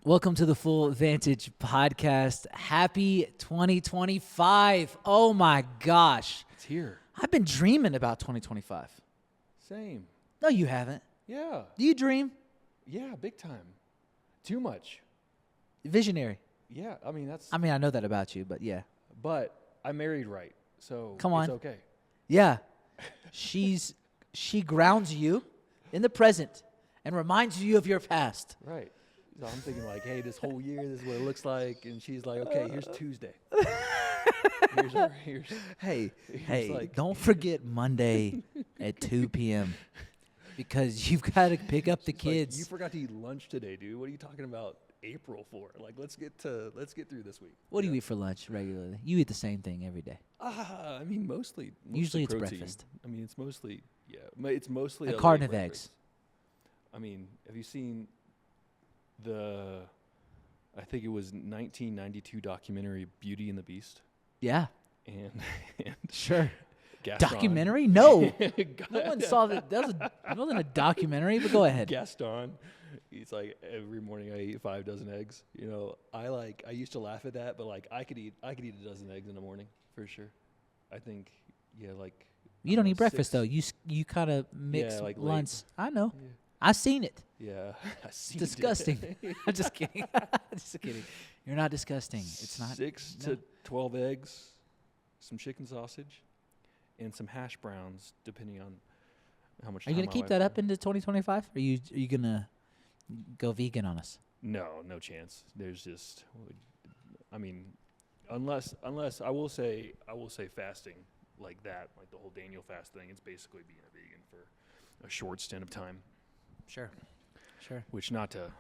Welcome to the Full Vantage Podcast. Happy 2025. Oh my gosh. It's here. I've been dreaming about 2025. Same. No, you haven't. Yeah. Do you dream? Yeah, big time. Too much. Visionary. Yeah, I mean, that's... I know that about you, but yeah. But I married right, so Come on. it's okay. Yeah. She grounds you in the present and reminds you of your past. Right. So I'm thinking like, hey, this whole year, this is what it looks like. And she's like, okay, here's Tuesday. here's Hey, like, don't forget Monday at 2 p.m. because you've got to pick up the like, kids. you forgot to eat lunch today, dude. What are you talking about April for? Like, let's get through this week. What do you eat for lunch regularly? You eat the same thing every day. I mean, mostly Usually it's protein. breakfast. I mean, it's mostly A late carton of breakfast. eggs. I mean, have you seen I think it was 1992 documentary Beauty and the Beast? Yeah. And Sure. Gaston. Documentary? No. No one saw that. It wasn't a documentary, but go ahead. Gaston, he's like, every morning I eat 5 dozen eggs. You know, I used to laugh at that, but like I could eat a dozen eggs in the morning for sure. I think, yeah, like. You don't eat breakfast, 6. though. You kind of mix like lunch. late. I know. Yeah. I've seen it. Yeah. I seen It's it. disgusting. I'm just kidding. Just kidding. You're not disgusting. It's not. 6 no. to 12 eggs, some chicken sausage, and some hash browns, depending on how much. Are you going going to to keep that up into 2025? Or are you going to go vegan on us? No chance. There's just, I mean, unless I will say fasting like that, like the whole Daniel fast thing. It's basically being a vegan for a short stint of time. Sure. Which, not to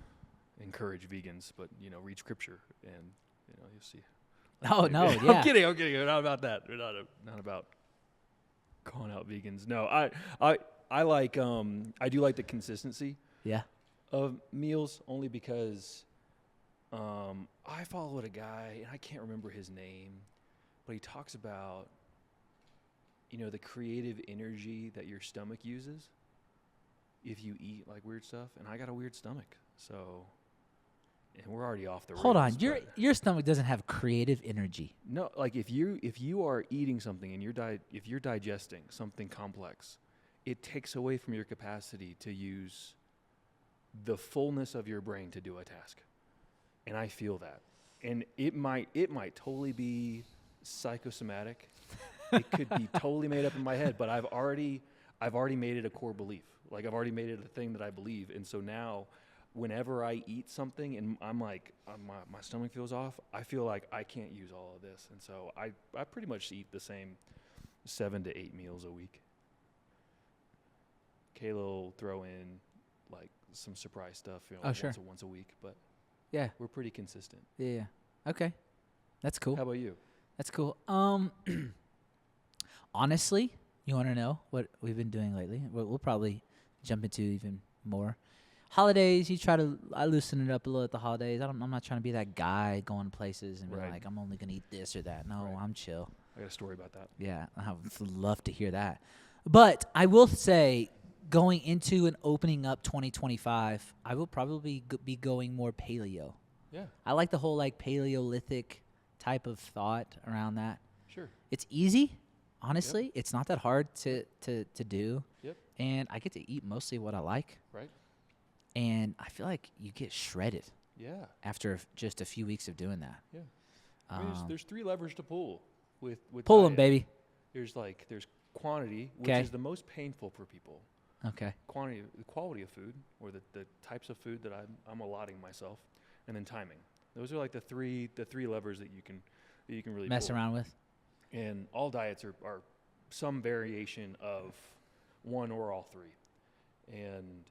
encourage vegans, but read scripture and you'll see. Oh no, yeah. I'm kidding. We're not about that. We're not about calling out vegans. No, I like I do like the consistency Yeah. of meals, only because I followed a guy, and I can't remember his name, but he talks about the creative energy that your stomach uses if you eat like weird stuff, and I got a weird stomach, so, and we're already off the rails. Hold on, your stomach doesn't have creative energy. No, like if you are eating something and if you're digesting something complex, it takes away from your capacity to use the fullness of your brain to do a task, and I feel that, and it might totally be psychosomatic. It could be totally made up in my head, but I've already made it a core belief. Like, I've already made it a thing that I believe. And so now, whenever I eat something and I'm like, my stomach feels off, I feel like I can't use all of this. And so I pretty much eat the same 7 to 8 meals a week. Kayla will throw in, like, some surprise stuff, once a week. But Yeah. we're pretty consistent. Yeah. Okay. That's cool. How about you? That's cool. Honestly, you want to know what we've been doing lately? We'll probably jump into even more. Holidays, I loosen it up a little at the holidays. I'm not trying to be that guy going places and be Right. like, I'm only going to eat this or that. No, Right. I'm chill. I got a story about that. Yeah, I would love to hear that. But I will say, going into and opening up 2025, I will probably be going more paleo. Yeah, I like the whole like Paleolithic type of thought around that. sure. It's easy, honestly. It's not that hard to do. Yep. And I get to eat mostly what I like. Right. And I feel like you get shredded Yeah. after just a few weeks of doing that. Yeah. I mean, there's 3 levers to pull with Pull them, diet. baby. There's quantity, which 'Kay. is the most painful for people. Okay. The quality of food, or the types of food that I'm allotting myself, and then timing. Those are like the three levers that you can really Mess pull. around with. And all diets are some variation of one or all 3. And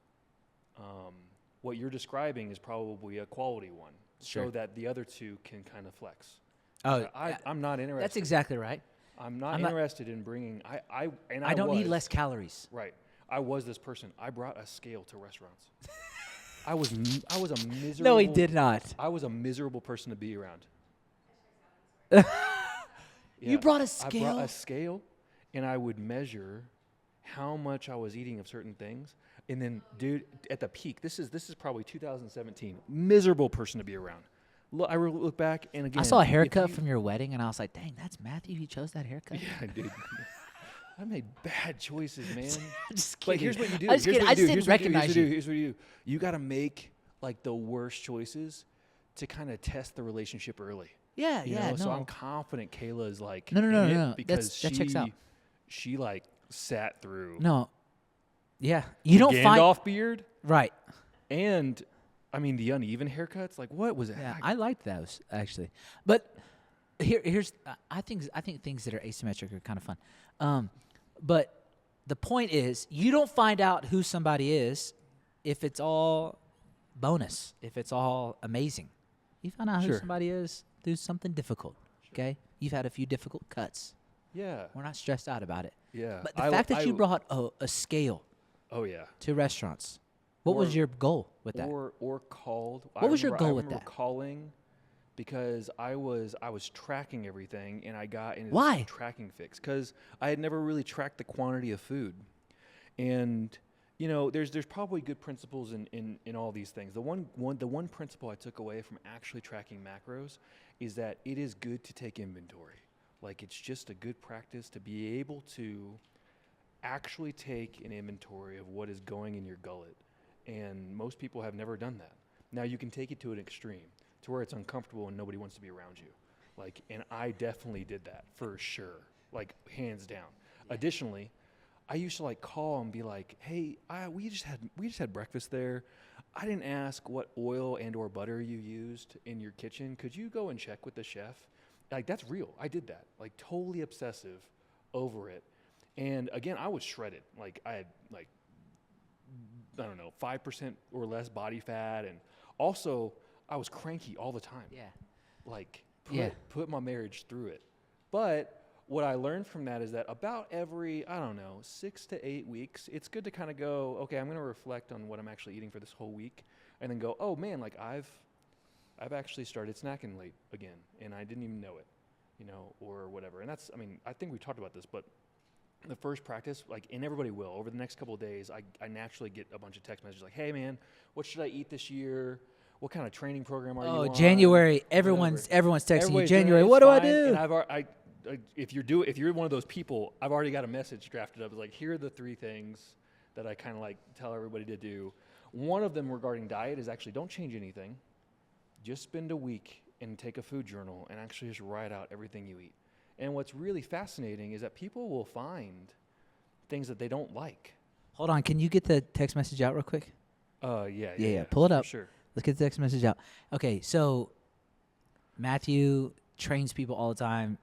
what you're describing is probably a quality one, Sure. so that the other 2 can kind of flex. Oh, I'm not interested. that's exactly right. I'm not interested in bringing. I don't need was- less calories. Right. I was this person. I brought a scale to restaurants. I was a miserable. No, he did not. I was a miserable person to be around. You brought a I scale? brought a scale, and I would measure how much I was eating of certain things. And then, dude, at the peak, this is probably 2017. Miserable person to be around. I look back, and again, I saw a haircut from your wedding, and I was like, dang, that's Matthew. He chose that haircut. Yeah, dude. I made bad choices, man. Just But kidding. here's what you do. I just didn't recognize you. Here's what you do. You got to make like the worst choices to kind of test the relationship early. Yeah, You yeah, know? no. So I'm confident Kayla is like No. because that checks out. she like sat through No. Yeah. You don't find Gandalf beard right. and I mean the uneven haircuts. Like what was that? Yeah, I liked those actually. But here's I think things that are asymmetric are kind of fun. But the point is, you don't find out who somebody is if it's all bonus, if it's all amazing. You find out who Sure. somebody is through something difficult. Okay, you've had a few difficult cuts. Yeah. We're not stressed out about it. Yeah. But the fact that you brought a scale Oh yeah. to restaurants, what was your goal with that? Or called. What was your goal with I remember that? calling because I was tracking everything and I got into Why? this tracking fix because I had never really tracked the quantity of food, and you know there's probably good principles in all these things. The one principle I took away from actually tracking macros is that it is good to take inventory. Like it's just a good practice to be able to actually take an inventory of what is going in your gullet. And most people have never done that. Now you can take it to an extreme to where it's uncomfortable and nobody wants to be around you. Like, and I definitely did that for sure, like hands down. Yeah. Additionally, I used to like call and be like, "Hey, we just had breakfast there. I didn't ask what oil and or butter you used in your kitchen. Could you go and check with the chef?" Like that's real. I did that. Like totally obsessive over it. And again, I was shredded. Like I had like I don't know, 5% or less body fat, and also I was cranky all the time. Yeah. Like put my marriage through it. But what I learned from that is that about every, I don't know, 6 to 8 weeks, it's good to kind of go, okay, I'm going to reflect on what I'm actually eating for this whole week, and then go, oh man, like I've actually started snacking late again, and I didn't even know it, you know, or whatever. And that's, I mean, I think we talked about this, but the first practice, like, and everybody will, over the next couple of days, I naturally get a bunch of text messages like, hey man, what should I eat this year? What kind of training program are you on? Oh, January. Everyone's texting you. January. Doing it, What do I fine. do? And if you're one of those people, I've already got a message drafted up. It's like, here are the 3 things that I kind of like tell everybody to do. One of them regarding diet is actually don't change anything. Just spend a week and take a food journal and actually just write out everything you eat. And what's really fascinating is that people will find things that they don't like. Hold on. Can you get the text message out real quick? Yeah. Pull it up. Sure. Let's get the text message out. Okay, so Matthew trains people all the time.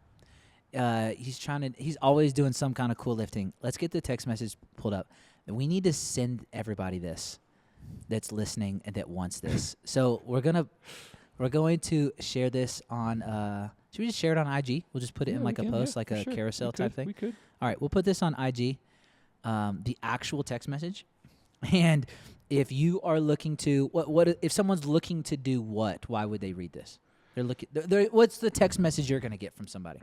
He's always doing some kind of cool lifting. Let's get the text message pulled up. We need to send everybody this that's listening and that wants this. So we're going to share this on should we just share it on IG? We'll just put it in like a post, like a carousel type thing. We could. All right, we'll put this on IG, the actual text message. And if you are looking to what if someone's looking to do what? Why would they read this? What's the text message you're going to get from somebody?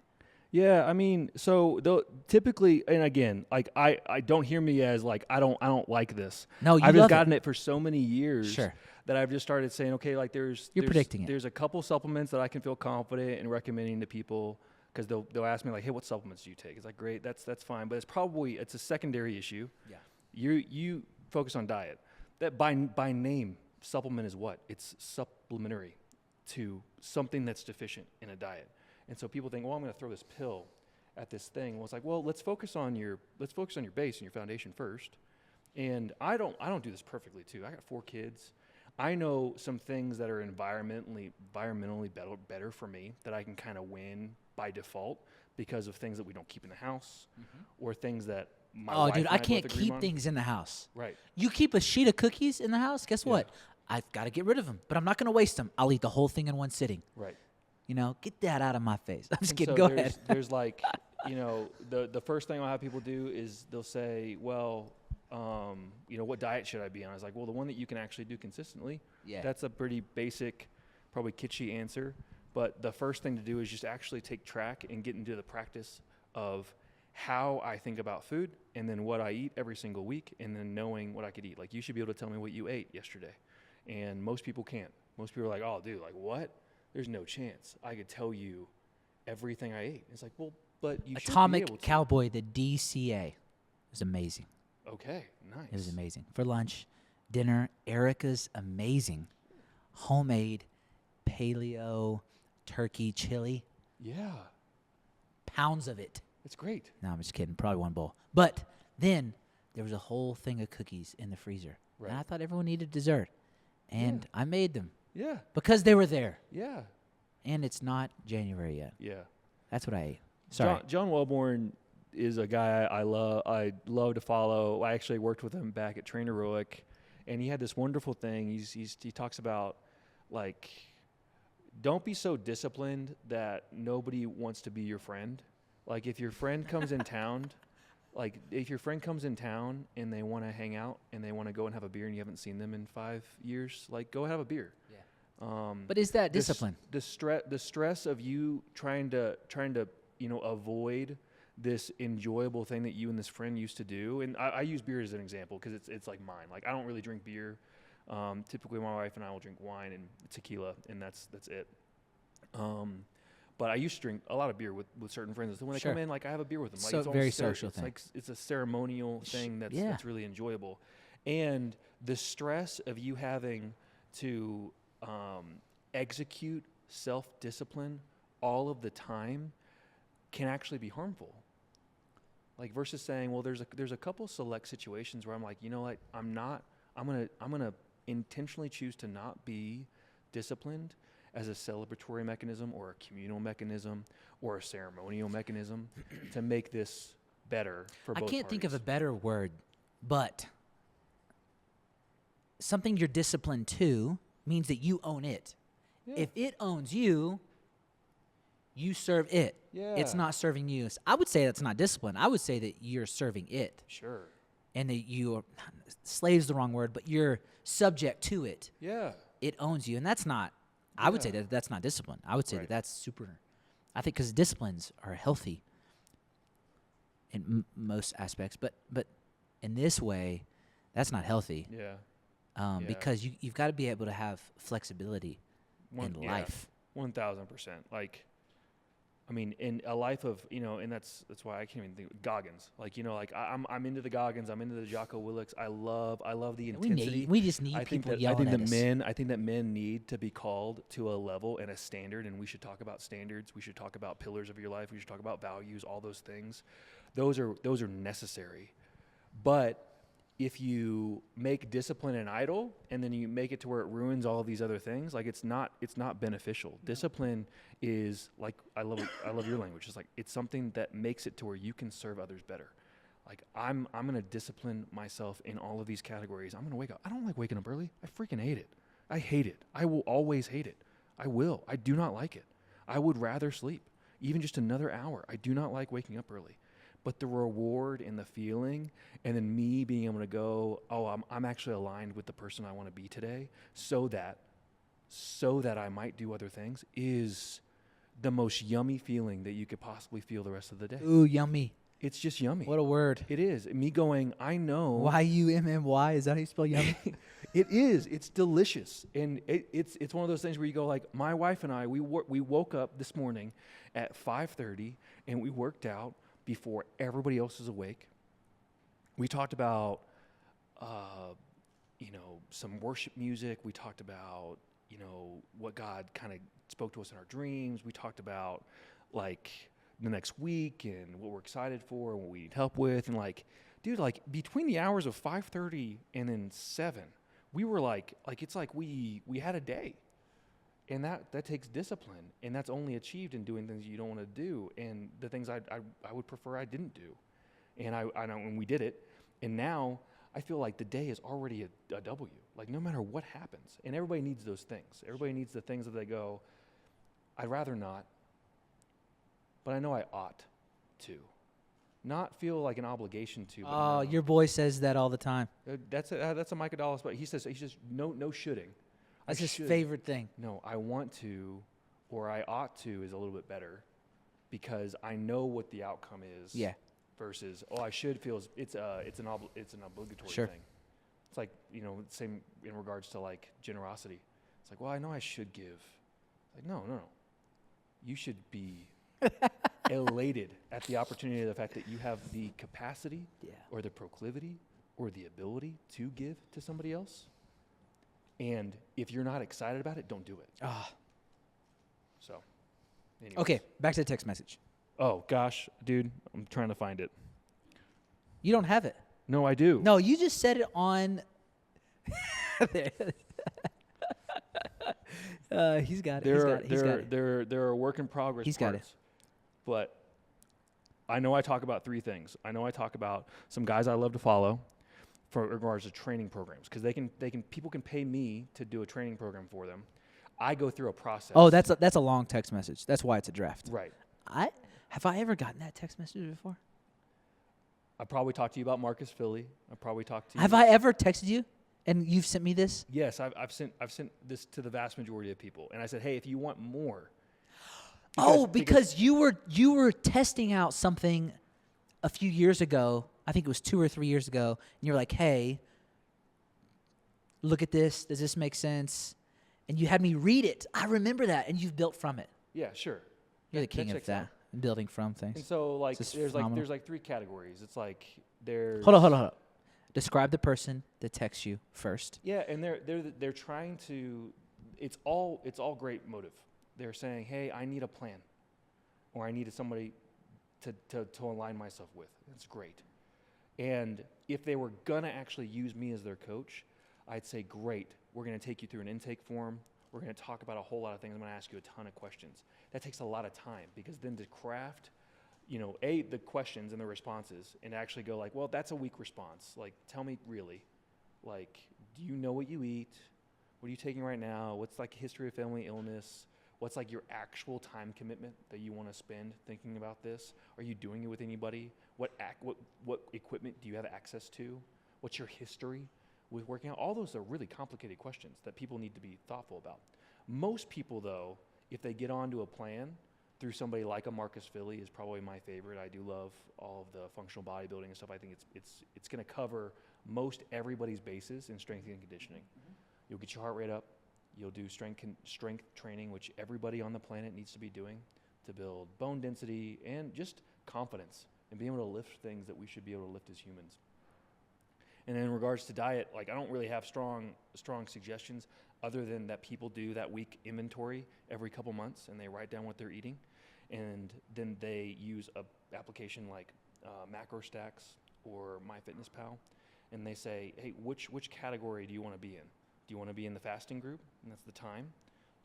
Yeah, I mean, so typically, and again, like I don't hear me as like I don't like this. No, you I've just love gotten it for so many years. Sure. That I've just started saying, okay, like predicting it. There's a couple supplements that I can feel confident in recommending to people because they'll ask me like, hey, what supplements do you take? It's like, great, that's fine, but it's a secondary issue. Yeah. You focus on diet. That by name, supplement is what? It's supplementary to something that's deficient in a diet. And so people think, well, I'm going to throw this pill at this thing. Well, it's like, well, let's focus on your base and your foundation first. And I don't do this perfectly too. I got 4 kids. I know some things that are environmentally better for me that I can kind of win by default because of things that we don't keep in the house or things that my wife dude, and I both can't agree keep on. things in the house. Right. You keep a sheet of cookies in the house, guess what? I've got to get rid of them, but I'm not going to waste them. I'll eat the whole thing in one sitting. Right. You know, get that out of my face. I'm just And kidding. so Go ahead. There's like, you know, the first thing I'll have people do is they'll say, well, you know, what diet should I be on? I was like, well, the one that you can actually do consistently. Yeah. That's a pretty basic, probably kitschy answer. But the first thing to do is just actually take track and get into the practice of how I think about food and then what I eat every single week and then knowing what I could eat. Like, you should be able to tell me what you ate yesterday. And most people can't. Most people are like, oh, dude, like, what? There's no chance I could tell you everything I ate. It's like, well, but you should be Atomic able to. Cowboy, the DCA, was amazing. Okay, nice. It was amazing. For lunch, dinner, Erica's amazing. Homemade paleo turkey chili. Yeah, Pounds of it. it's great. No, I'm just kidding. Probably one bowl. But then there was a whole thing of cookies in the freezer. Right. And I thought everyone needed dessert. And I made them Yeah, because they were there. yeah, And it's not January yet. yeah. That's what I ate. Sorry. John Wellborn is a guy I love. I love to follow. I actually worked with him back at Train Heroic, and he had this wonderful thing. He talks about, like, don't be so disciplined that nobody wants to be your friend. Like, if your friend comes in town, and they want to hang out and they want to go and have a beer and you haven't seen them in 5 years, like, go have a beer. Yeah. But is that discipline? The stress of you trying to avoid this enjoyable thing that you and this friend used to do. And I use beer as an example because it's like mine. Like, I don't really drink beer. Typically, my wife and I will drink wine and tequila, and that's it. But I used to drink a lot of beer with certain friends. So when they come in, like, I have a beer with them. Like, So it's very social thing. Like, it's a ceremonial thing that's really enjoyable. And the stress of you having to execute self-discipline all of the time can actually be harmful. Like, versus saying, well, there's a couple select situations where I'm like, you know what, I'm gonna intentionally choose to not be disciplined as a celebratory mechanism or a communal mechanism or a ceremonial mechanism to make this better for both I can't think of a parties. better word, but something you're disciplined to means that you own it. Yeah. If it owns you, you serve it. It's Yeah. not serving you. I would say that's not discipline. I would say that you're serving it. Sure. And that you are, slave's the wrong word, but you're subject to it. Yeah. It owns you. And that's not, I would say that that's not discipline. I would say Right. that that's super, I think because disciplines are healthy in most aspects. But in this way, that's not healthy. Yeah. Because you've got to be able to have flexibility in life. 1,000%. Like, I mean, in a life of, and that's why I can't even think Goggins. Like, like I'm into the Goggins. I'm into the Jocko Willicks. I love the intensity. We just need people yelling at us. I think that men need to be called to a level and a standard, and we should talk about standards. We should talk about pillars of your life. We should talk about values, all those things. Those are necessary. But if you make discipline an idol and then you make it to where it ruins all of these other things, like, it's not beneficial. Discipline is, like, I love your language. It's like, it's something that makes it to where you can serve others better. Like, I'm going to discipline myself in all of these categories. I'm going to wake up. I don't like waking up early. I freaking hate it. I hate it. I will always hate it. I will. I do not like it. I would rather sleep, even just another hour. I do not like waking up early. But the reward and the feeling, and then me being able to go, oh, I'm actually aligned with the person I want to be today, so that I might do other things, is the most yummy feeling that you could possibly feel the rest of the day. Ooh, yummy. It's just yummy. What a word. It is. Me going, I know. YUMMY, is that how you spell yummy? It is. It's delicious. And it's one of those things where you go, like, my wife and I, we woke up this morning at 5:30 and we worked out before everybody else is awake. We talked about, some worship music. We talked about, what God kind of spoke to us in our dreams. We talked about, like, the next week and what we're excited for and what we need help with. And, like, dude, like, between the hours of 5:30 and then 7, we were like it's like we had a day. And that takes discipline, and that's only achieved in doing things you don't want to do, and the things I would prefer I didn't do. And I know when we did it, and now I feel like the day is already a W. Like, no matter what happens, and everybody needs those things. Everybody needs the things that they go, I'd rather not, but I know I ought to. Not feel like an obligation to. But Oh, your boy says that all the time. That's a Mike Adalis, but he says no shoulding. That's his favorite thing. No, I want to, or I ought to is a little bit better, because I know what the outcome is. Yeah. versus, oh, I should feel it's an obligatory Sure. thing. It's like, same in regards to like generosity. It's like, well, I know I should give. Like, no. You should be elated at the opportunity of the fact that you have the capacity or the proclivity or the ability to give to somebody else. And if you're not excited about it, don't do it. So, anyways. Okay, back to the text message. Oh, gosh, dude, I'm trying to find it. You don't have it. No, I do. No, you just said it on. He's got it. There are work in progress He's parts. got it. But I know I talk about 3 things. I know I talk about some guys I love to follow for regards to training programs, because people can pay me to do a training program for them. I go through a process. Oh, that's a long text message. That's why it's a draft. Right. Have I ever gotten that text message before? I probably talked to you about Marcus Philly. I probably talked to you. Have I ever texted you and you've sent me this? Yes, I've sent this to the vast majority of people, and I said, hey, if you want more. Because you were testing out something a few years ago. I think it was 2 or 3 years ago, and you're like, hey, look at this. Does this make sense? And you had me read it. I remember that, and you've built from it. Yeah, sure. You're the king of that, building from things. And so, like, This is there's phenomenal. like 3 categories. It's like there's Hold on. Describe the person that texts you first. Yeah, and they're trying to. It's all great motive. They're saying, hey, I need a plan, or I need somebody to align myself with. That's great. And if they were gonna actually use me as their coach, I'd say, great. We're gonna take you through an intake form. We're gonna talk about a whole lot of things. I'm gonna ask you a ton of questions. That takes a lot of time, because then to craft, the questions and the responses, and actually go like, well, that's a weak response. Like, tell me really, like, do you know what you eat? What are you taking right now? What's like history of family illness? What's like your actual time commitment that you want to spend thinking about this? Are you doing it with anybody? What equipment do you have access to? What's your history with working out? All those are really complicated questions that people need to be thoughtful about. Most people, though, if they get onto a plan through somebody like a Marcus Philly, is probably my favorite. I do love all of the functional bodybuilding and stuff. I think it's going to cover most everybody's bases in strength and conditioning. Mm-hmm. You'll get your heart rate up. You'll do strength training, which everybody on the planet needs to be doing to build bone density and just confidence and being able to lift things that we should be able to lift as humans. And then in regards to diet, like, I don't really have strong suggestions other than that people do that week inventory every couple months, and they write down what they're eating, and then they use a application like MacroStacks or MyFitnessPal, and they say, hey, which category do you want to be in? Do you want to be in the fasting group, and that's the time?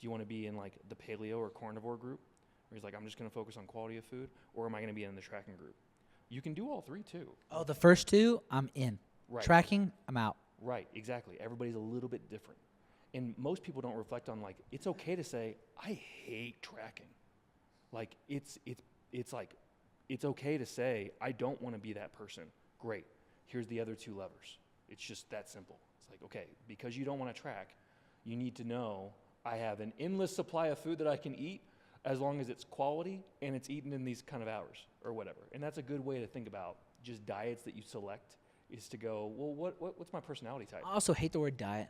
Do you want to be in like the paleo or carnivore group, where he's like, I'm just going to focus on quality of food, or am I going to be in the tracking group? You can do all 3 too. Oh, the first 2, I'm in. Right. Tracking, I'm out. Right, exactly. Everybody's a little bit different. And most people don't reflect on, like, it's okay to say, I hate tracking. Like, it's like, it's okay to say, I don't want to be that person. Great. Here's the other 2 levers. It's just that simple. It's like, okay, because you don't want to track, you need to know I have an endless supply of food that I can eat as long as it's quality and it's eaten in these kind of hours or whatever. And that's a good way to think about just diets that you select, is to go, well, what's my personality type? I also hate the word diet.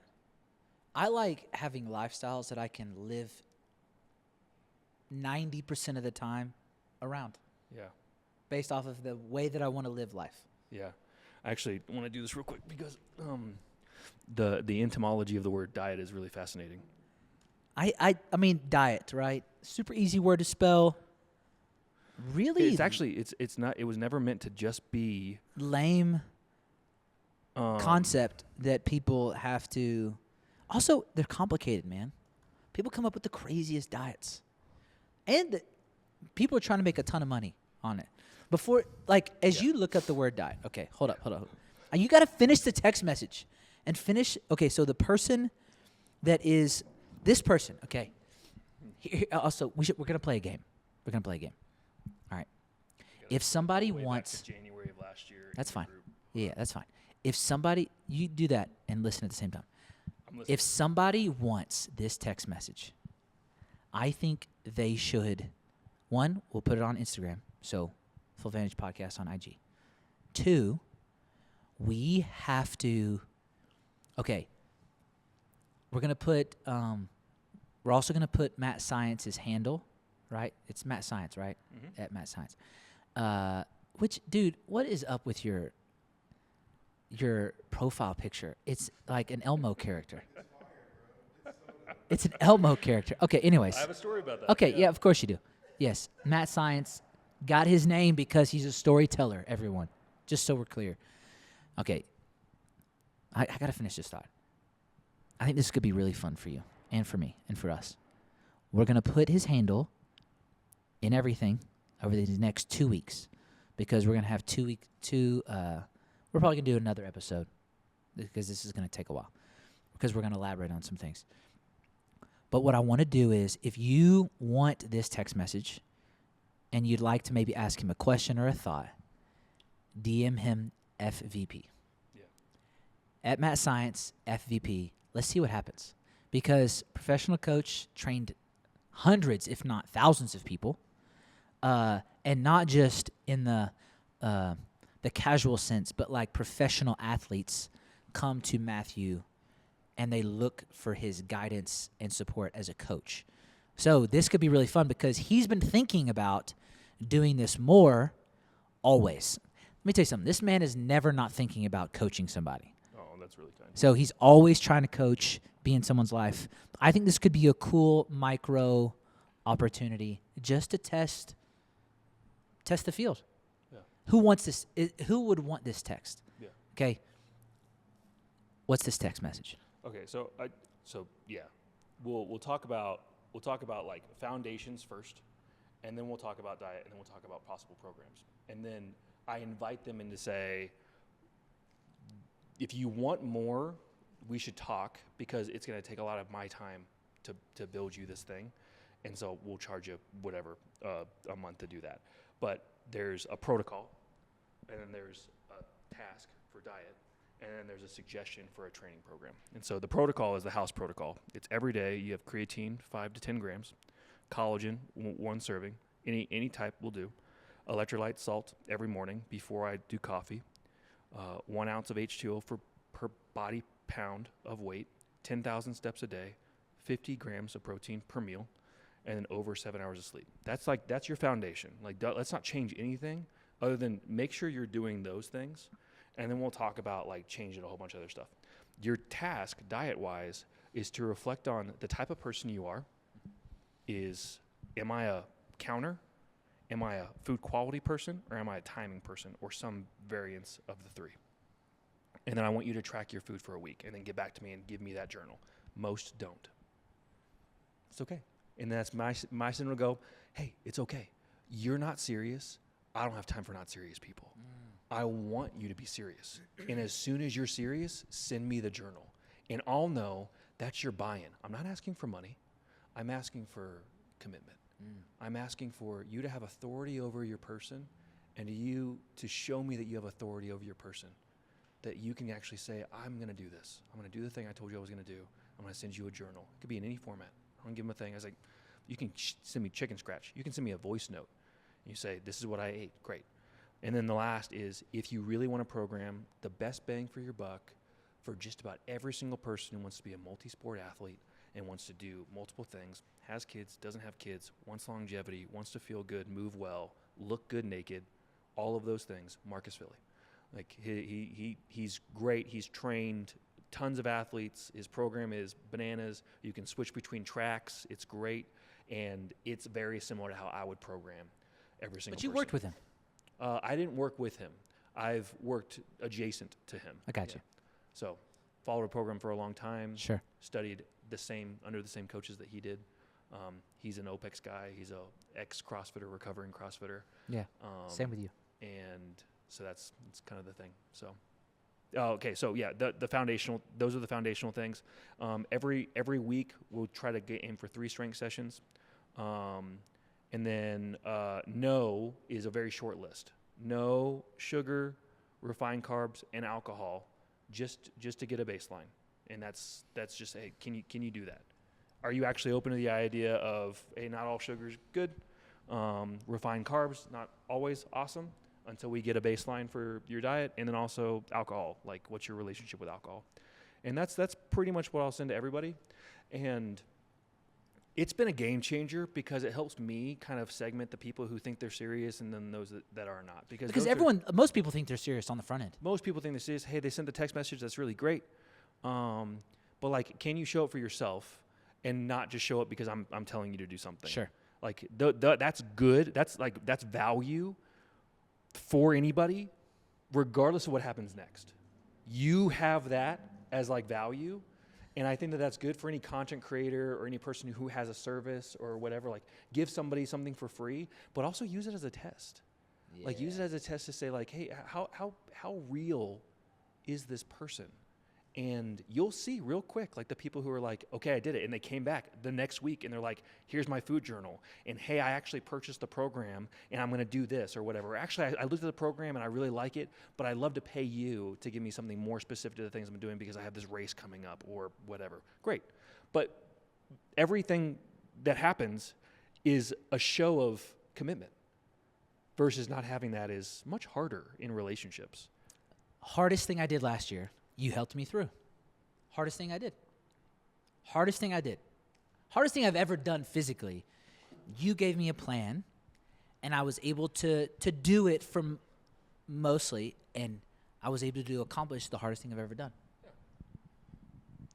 I like having lifestyles that I can live 90% of the time around. Yeah. Based off of the way that I want to live life. Yeah. I actually want to do this real quick because the etymology of the word diet is really fascinating. I mean, diet, right? Super easy word to spell. Really? It's actually, it's not, it was never meant to just be lame concept that people have to. Also, they're complicated, man. People come up with the craziest diets. And people are trying to make a ton of money on it. Before, like, as you look up the word diet. Okay, hold up. You got to finish the text message. And finish. Okay, so the person that is this person. Okay. Also, we're going to play a game. All right. If somebody wants. Back to January of last year. That's fine. Yeah, that's fine. If somebody. You do that and listen at the same time. If somebody wants this text message, I think they should, one, we'll put it on Instagram, so Vantage Podcast on IG. 2, we have to. Okay. We're gonna put. We're also gonna put Matt Science's handle, right? It's Matt Science, right? Mm-hmm. At Matt Science. Which, dude, what is up with your profile picture? It's like an Elmo character. It's an Elmo character. Okay, anyways. I have a story about that. Okay, yeah, of course you do. Yes, Matt Science got his name because he's a storyteller, everyone. Just so we're clear. Okay, I got to finish this thought. I think this could be really fun for you and for me and for us. We're going to put his handle in everything over the next 2 weeks because we're going to have we're probably going to do another episode because this is going to take a while because we're going to elaborate on some things. But what I want to do is if you want this text message and you'd like to maybe ask him a question or a thought, DM him FVP. Yeah. At Matt Science, FVP. Let's see what happens. Because professional coach trained hundreds, if not thousands of people, and not just in the casual sense, but like professional athletes come to Matthew and they look for his guidance and support as a coach. So this could be really fun because he's been thinking about doing this more always. Let me tell you something. This man is never not thinking about coaching somebody. Oh, that's really kind. So he's always trying to coach, be in someone's life. I think this could be a cool micro opportunity just to test the field. Yeah. Who wants this? Who would want this text? Yeah. Okay. What's this text message? Okay, so yeah, we'll talk about like foundations first, and then we'll talk about diet, and then we'll talk about possible programs, and then I invite them in to say, if you want more, we should talk because it's going to take a lot of my time to build you this thing, and so we'll charge you whatever a month to do that. But there's a protocol, and then there's a task for diet. And then there's a suggestion for a training program. And so the protocol is the house protocol. It's every day. You have creatine, 5 to 10 grams, collagen, 1 serving, any type will do, electrolyte salt every morning before I do coffee, 1 ounce of H2O per body pound of weight, 10,000 steps a day, 50 grams of protein per meal, and then over 7 hours of sleep. That's your foundation. Like, let's not change anything other than make sure you're doing those things. And then we'll talk about like changing a whole bunch of other stuff. Your task, diet-wise, is to reflect on the type of person you are. Am I a counter? Am I a food quality person? Or am I a timing person? Or some variance of the 3. And then I want you to track your food for a week and then get back to me and give me that journal. Most don't. It's okay. And that's my signal to go, hey, it's okay. You're not serious. I don't have time for not serious people. I want you to be serious. And as soon as you're serious, send me the journal. And I'll know that's your buy-in. I'm not asking for money. I'm asking for commitment. I'm asking for you to have authority over your person and you to show me that you have authority over your person, that you can actually say, I'm going to do this. I'm going to do the thing I told you I was going to do. I'm going to send you a journal. It could be in any format. I don't give them a thing. I was like, you can send me chicken scratch. You can send me a voice note. You say, this is what I ate. Great. And then the last is, if you really want to program the best bang for your buck for just about every single person who wants to be a multi-sport athlete and wants to do multiple things, has kids, doesn't have kids, wants longevity, wants to feel good, move well, look good naked, all of those things, Marcus Philly. Like he's great. He's trained tons of athletes. His program is bananas. You can switch between tracks. It's great. And it's very similar to how I would program every single person. But you worked with him. I didn't work with him. I've worked adjacent to him. I got you. So followed a program for a long time. Sure. Studied under the same coaches that he did. He's an OPEX guy. He's a ex-CrossFitter, recovering CrossFitter. Yeah. Same with you. And so that's kind of the thing. So, okay. So yeah, the foundational. Those are the foundational things. Every week we'll try to get in for 3 strength sessions. And then no is a very short list. No sugar, refined carbs, and alcohol, just to get a baseline. And that's just, hey, can you do that? Are you actually open to the idea of, hey, not all sugar is good? Refined carbs, not always awesome. until we get a baseline for your diet, and then also alcohol. Like, what's your relationship with alcohol? And that's pretty much what I'll send to everybody. And it's been a game changer because it helps me kind of segment the people who think they're serious and then those that are not. Because most people think they're serious on the front end. Most people think they're serious. Hey, they sent the text message. That's really great. But like, can you show up for yourself and not just show up because I'm telling you to do something? Sure. Like that's good. That's value for anybody, regardless of what happens next. You have that as like value, and I think that that's good for any content creator or any person who has a service or whatever. Like, give somebody something for free, but also use it as a test. Yeah. Like, use it as a test to say like, hey, how real is this person? And you'll see real quick, like, the people who are like, okay, I did it. And they came back the next week and they're like, here's my food journal. And hey, I actually purchased the program and I'm going to do this or whatever. Actually, I looked at the program and I really like it, but I'd love to pay you to give me something more specific to the things I'm doing because I have this race coming up or whatever. Great. But everything that happens is a show of commitment versus not having that is much harder in relationships. Hardest thing I did last year. You helped me through. Hardest thing I did. Hardest thing I've ever done physically. You gave me a plan, and I was able to do it from mostly, and I was able to accomplish the hardest thing I've ever done. Yeah.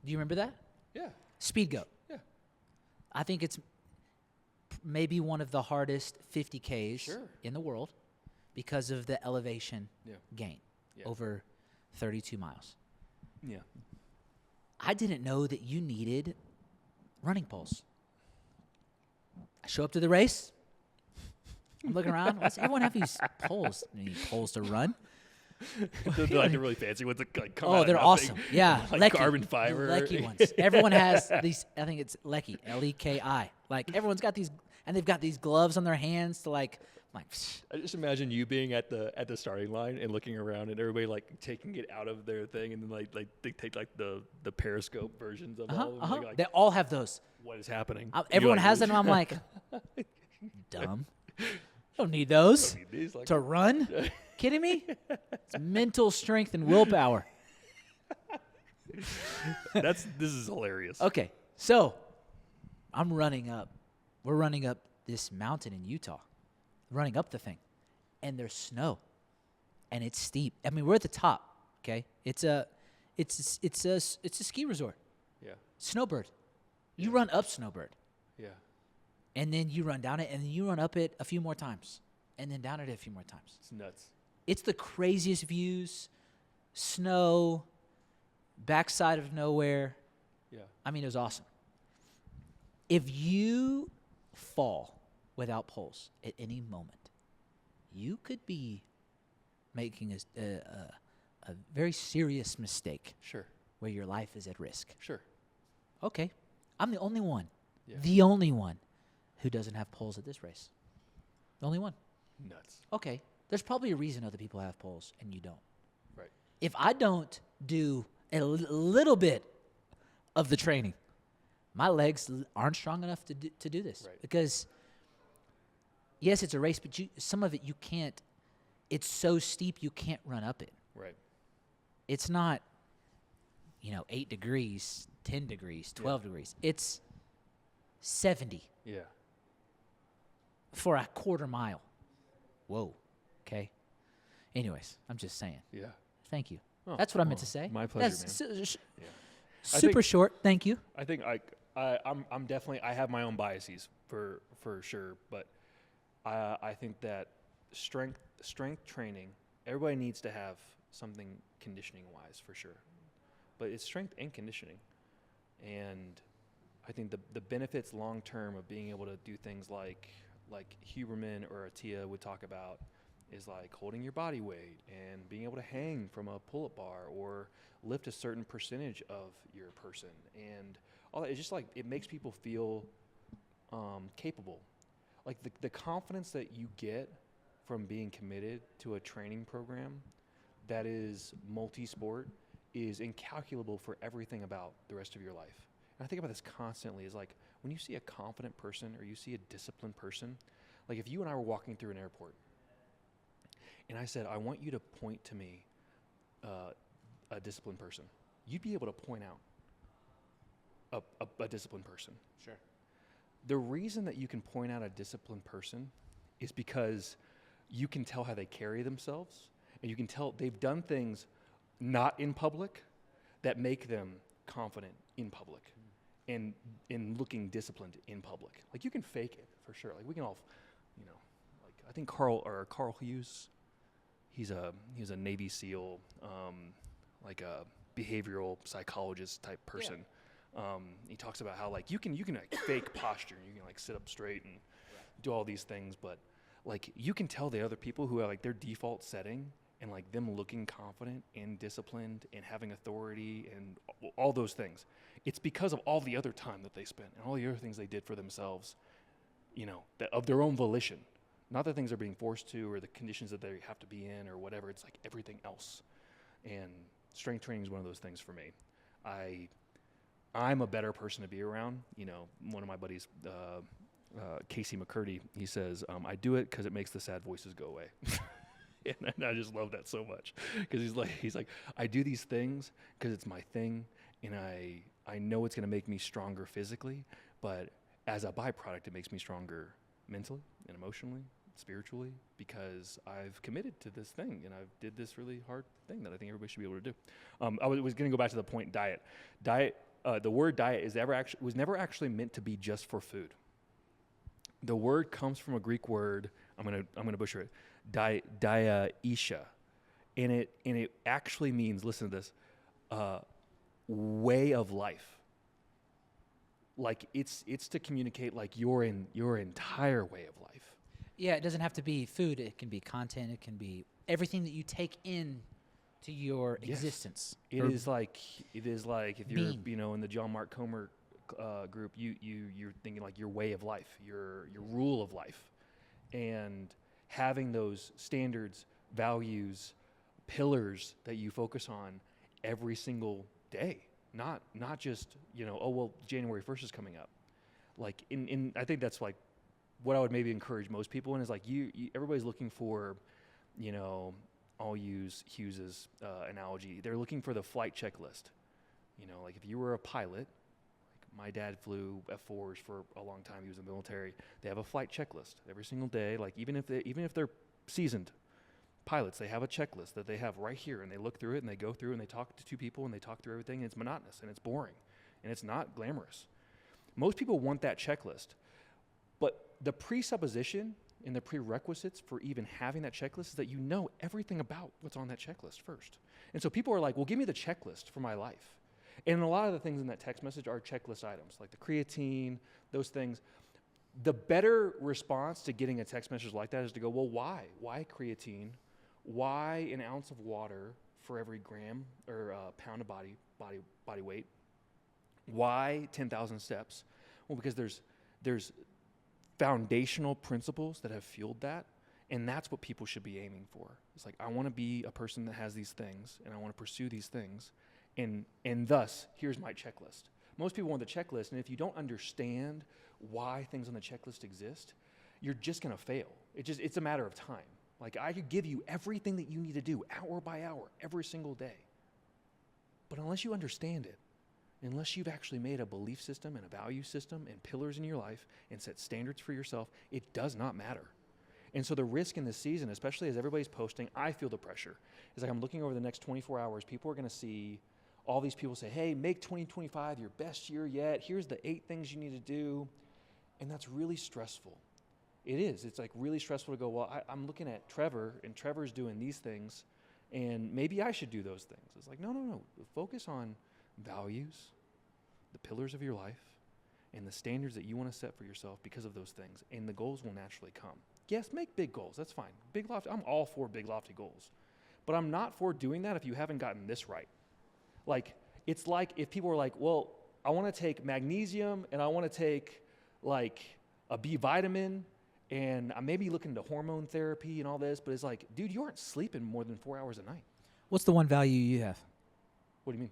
Do you remember that? Yeah. Speed goat. Yeah. I think it's maybe one of the hardest 50Ks in the world because of the elevation gain over 32 miles. Yeah. I didn't know that you needed running poles. I show up to the race. I'm looking around. Does everyone have these poles? Need poles to run? They're like the really fancy ones that like come out they're of nothing. Awesome. Yeah. Like carbon fiber. Lecky ones. Everyone has these. I think it's Lecky. Leki. Like, everyone's got these, and they've got these gloves on their hands to like. I just imagine you being at the starting line and looking around and everybody like taking it out of their thing and then like they take like the periscope versions of all of them. Like, they all have those. What is happening? Everyone has them. I'm like, dumb. Don't need those to run. Kidding me? It's mental strength and willpower. This is hilarious. Okay, so I'm running up. We're running up this mountain in Utah. Running up the thing, and there's snow, and it's steep. I mean, we're at the top. Okay, it's a ski resort. Yeah. Snowbird, you run up Snowbird. Yeah. And then you run down it, and then you run up it a few more times, and then down it a few more times. It's nuts. It's the craziest views, snow, backside of nowhere. Yeah. I mean, it was awesome. If you fall without poles at any moment, you could be making a very serious mistake. Sure. Where your life is at risk. Sure. Okay. I'm the only one. Yeah. The only one who doesn't have poles at this race. The only one. Nuts. Okay. There's probably a reason other people have poles and you don't. Right. If I don't do a little bit of the training, my legs aren't strong enough to do this. Right. Because yes, it's a race, but some of it you can't. It's so steep you can't run up it. Right. It's not, 8 degrees, 10 degrees, 12 degrees. It's 70. Yeah. For a quarter mile. Whoa. Okay. Anyways, I'm just saying. Yeah. Thank you. Oh, that's what I meant to say. My pleasure, man. Super short. Thank you. I think I'm definitely, I have my own biases for sure, but I think that strength training, everybody needs to have something conditioning wise for sure, but it's strength and conditioning. And I think the benefits long term of being able to do things like Huberman or Atia would talk about is like holding your body weight and being able to hang from a pull-up bar or lift a certain percentage of your person, and all that. It's just like, it makes people feel capable. Like the confidence that you get from being committed to a training program that is multi-sport is incalculable for everything about the rest of your life. And I think about this constantly, is like when you see a confident person or you see a disciplined person, like if you and I were walking through an airport and I said, I want you to point to me a disciplined person, you'd be able to point out a disciplined person. Sure. The reason that you can point out a disciplined person is because you can tell how they carry themselves, and you can tell they've done things not in public that make them confident in public and in looking disciplined in public. Like, you can fake it for sure. Like, we can all, like, I think Carl Hughes, he's a Navy SEAL, like a behavioral psychologist type person. Yeah. He talks about how, like, you can like fake posture, you can like sit up straight and do all these things, but like, you can tell the other people who are like their default setting and like them looking confident and disciplined and having authority and all those things. It's because of all the other time that they spent and all the other things they did for themselves, that of their own volition. Not the things they're being forced to or the conditions that they have to be in or whatever. It's like everything else. And strength training is one of those things for me. I'm a better person to be around. One of my buddies, Casey McCurdy, he says, I do it because it makes the sad voices go away. And I just love that so much, because he's like, I do these things because it's my thing, and I know it's going to make me stronger physically, but as a byproduct, it makes me stronger mentally and emotionally, spiritually, because I've committed to this thing, and I've did this really hard thing that I think everybody should be able to do. I was going to go back to the point, diet. The word diet was never actually meant to be just for food. The word comes from a Greek word. I'm gonna butcher it. Diaisha, and it actually means, listen to this, way of life. Like, it's to communicate like your entire way of life. Yeah, it doesn't have to be food. It can be content. It can be everything that you take in to your existence. It is like if you're in the John Mark Comer group, you're thinking like your way of life, your rule of life, and having those standards, values, pillars that you focus on every single day, not just January 1st is coming up. Like, I think that's like what I would maybe encourage most people in, is like everybody's looking for, I'll use Hughes's analogy. They're looking for the flight checklist. Like, if you were a pilot, my dad flew F4s for a long time. He was in the military. They have a flight checklist every single day. Like, even if they're seasoned pilots, they have a checklist that they have right here, and they look through it, and they go through, and they talk to two people, and they talk through everything, and it's monotonous, and it's boring, and it's not glamorous. Most people want that checklist, but the presupposition and the prerequisites for even having that checklist is that you know everything about what's on that checklist first. And so people are like, well, give me the checklist for my life. And a lot of the things in that text message are checklist items, like the creatine, those things. The better response to getting a text message like that is to go, well, why? Why creatine? Why an ounce of water for every gram or pound of body weight? Why 10,000 steps? Well, because there's foundational principles that have fueled that, and that's what people should be aiming for. It's like, I want to be a person that has these things, and I want to pursue these things. And thus, here's my checklist. Most people want the checklist, and if you don't understand why things on the checklist exist, you're just going to fail. It's a matter of time. Like, I could give you everything that you need to do hour by hour, every single day. But unless you understand it, unless you've actually made a belief system and a value system and pillars in your life and set standards for yourself, it does not matter. And so the risk in this season, especially as everybody's posting, I feel the pressure. It's like, I'm looking over the next 24 hours, people are going to see all these people say, hey, make 2025 your best year yet. Here's the 8 things you need to do. And that's really stressful. It is. It's like really stressful to go, well, I'm looking at Trevor, and Trevor's doing these things, and maybe I should do those things. It's like, no. Focus on values, the pillars of your life, and the standards that you want to set for yourself because of those things. And the goals will naturally come. Yes, make big goals. That's fine. Big lofty. I'm all for big lofty goals. But I'm not for doing that if you haven't gotten this right. Like, it's like if people are like, well, I want to take magnesium, and I want to take like a B vitamin, and I may be looking into hormone therapy and all this, but it's like, dude, you aren't sleeping more than 4 hours a night. What's the one value you have? What do you mean?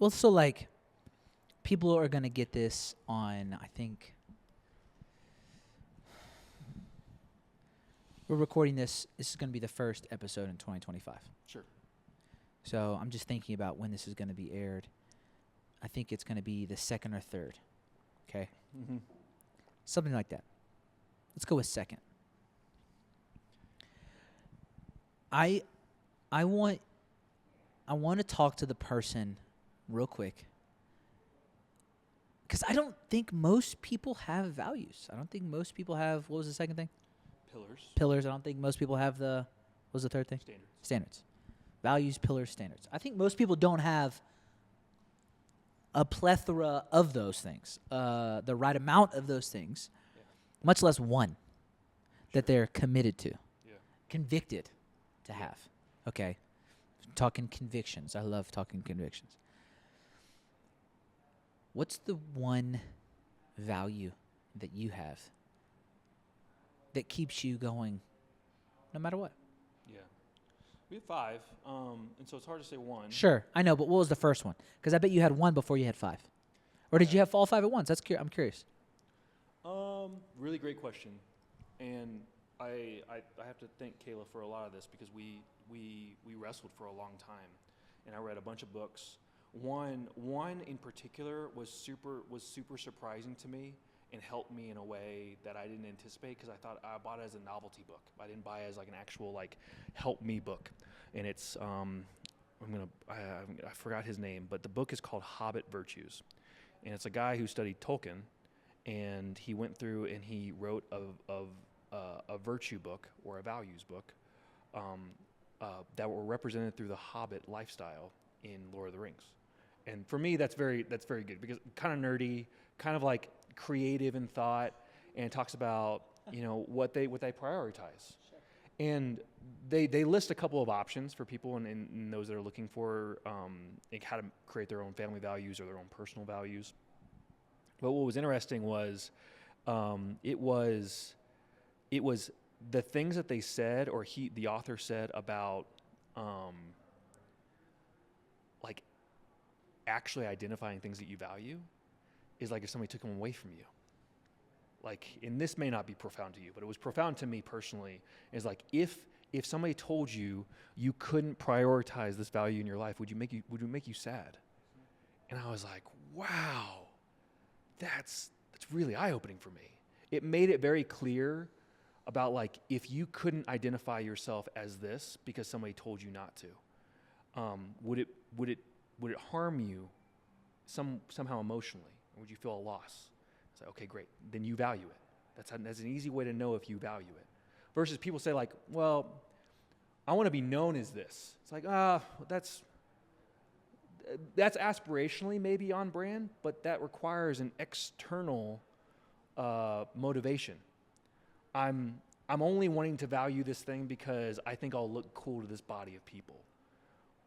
Well, so like, people are going to get this on, I think, we're recording this. This is going to be the first episode in 2025. Sure. So I'm just thinking about when this is going to be aired. I think it's going to be the second or third. Okay? Mm-hmm. Something like that. Let's go with second. I want to talk to the person real quick, because I don't think most people have values. I don't think most people have, what was the second thing? Pillars. I don't think most people have what was the third thing? Standards. Values, pillars, standards. I think most people don't have a plethora of those things, the right amount of those things, much less one that they're committed to, convicted to have. Okay? Talking convictions. I love talking convictions. What's the one value that you have that keeps you going no matter what? Yeah. We have 5, and so it's hard to say one. Sure, I know, but what was the first one? Because I bet you had one before you had 5. Or did you have all 5 at once? I'm curious. Really great question. And I have to thank Kayla for a lot of this, because we wrestled for a long time, and I read a bunch of books. One in particular was super surprising to me and helped me in a way that I didn't anticipate, because I bought it as a novelty book. I didn't buy it as like an actual like help me book. And it's I forgot his name, but the book is called Hobbit Virtues, and it's a guy who studied Tolkien, and he went through and he wrote a virtue book or a values book that were represented through the Hobbit lifestyle in Lord of the Rings. And for me, that's very good, because kind of nerdy, kind of like creative in thought, and it talks about what they prioritize. Sure. And they list a couple of options for people and those that are looking for like how to create their own family values or their own personal values. But what was interesting was it was the things that they said, or the author said about like actually identifying things that you value, is like if somebody took them away from you. Like, and this may not be profound to you, but it was profound to me personally, is like if somebody told you you couldn't prioritize this value in your life, would it make you sad? And I was like, wow, that's really eye-opening for me. It made it very clear about like if you couldn't identify yourself as this because somebody told you not to, would it harm you somehow emotionally? Or would you feel a loss? It's like, okay, great. Then you value it. That's an easy way to know if you value it. Versus people say like, well, I want to be known as this. It's like, that's aspirationally maybe on brand, but that requires an external motivation. I'm only wanting to value this thing because I think I'll look cool to this body of people,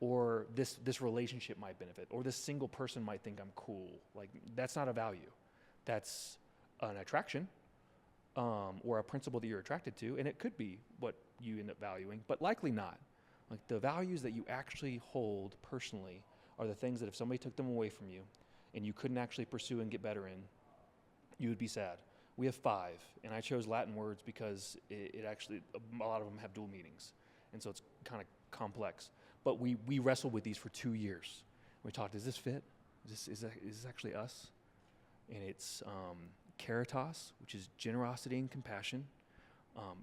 or this relationship might benefit, or this single person might think I'm cool. Like, that's not a value. That's an attraction, or a principle that you're attracted to, and it could be what you end up valuing, but likely not. Like, the values that you actually hold personally are the things that if somebody took them away from you and you couldn't actually pursue and get better in, you would be sad. We have 5, and I chose Latin words because it actually, a lot of them have dual meanings, and so it's kind of complex. But we wrestled with these for 2 years. We talked, does this fit? Is this actually us? And it's caritas, which is generosity and compassion.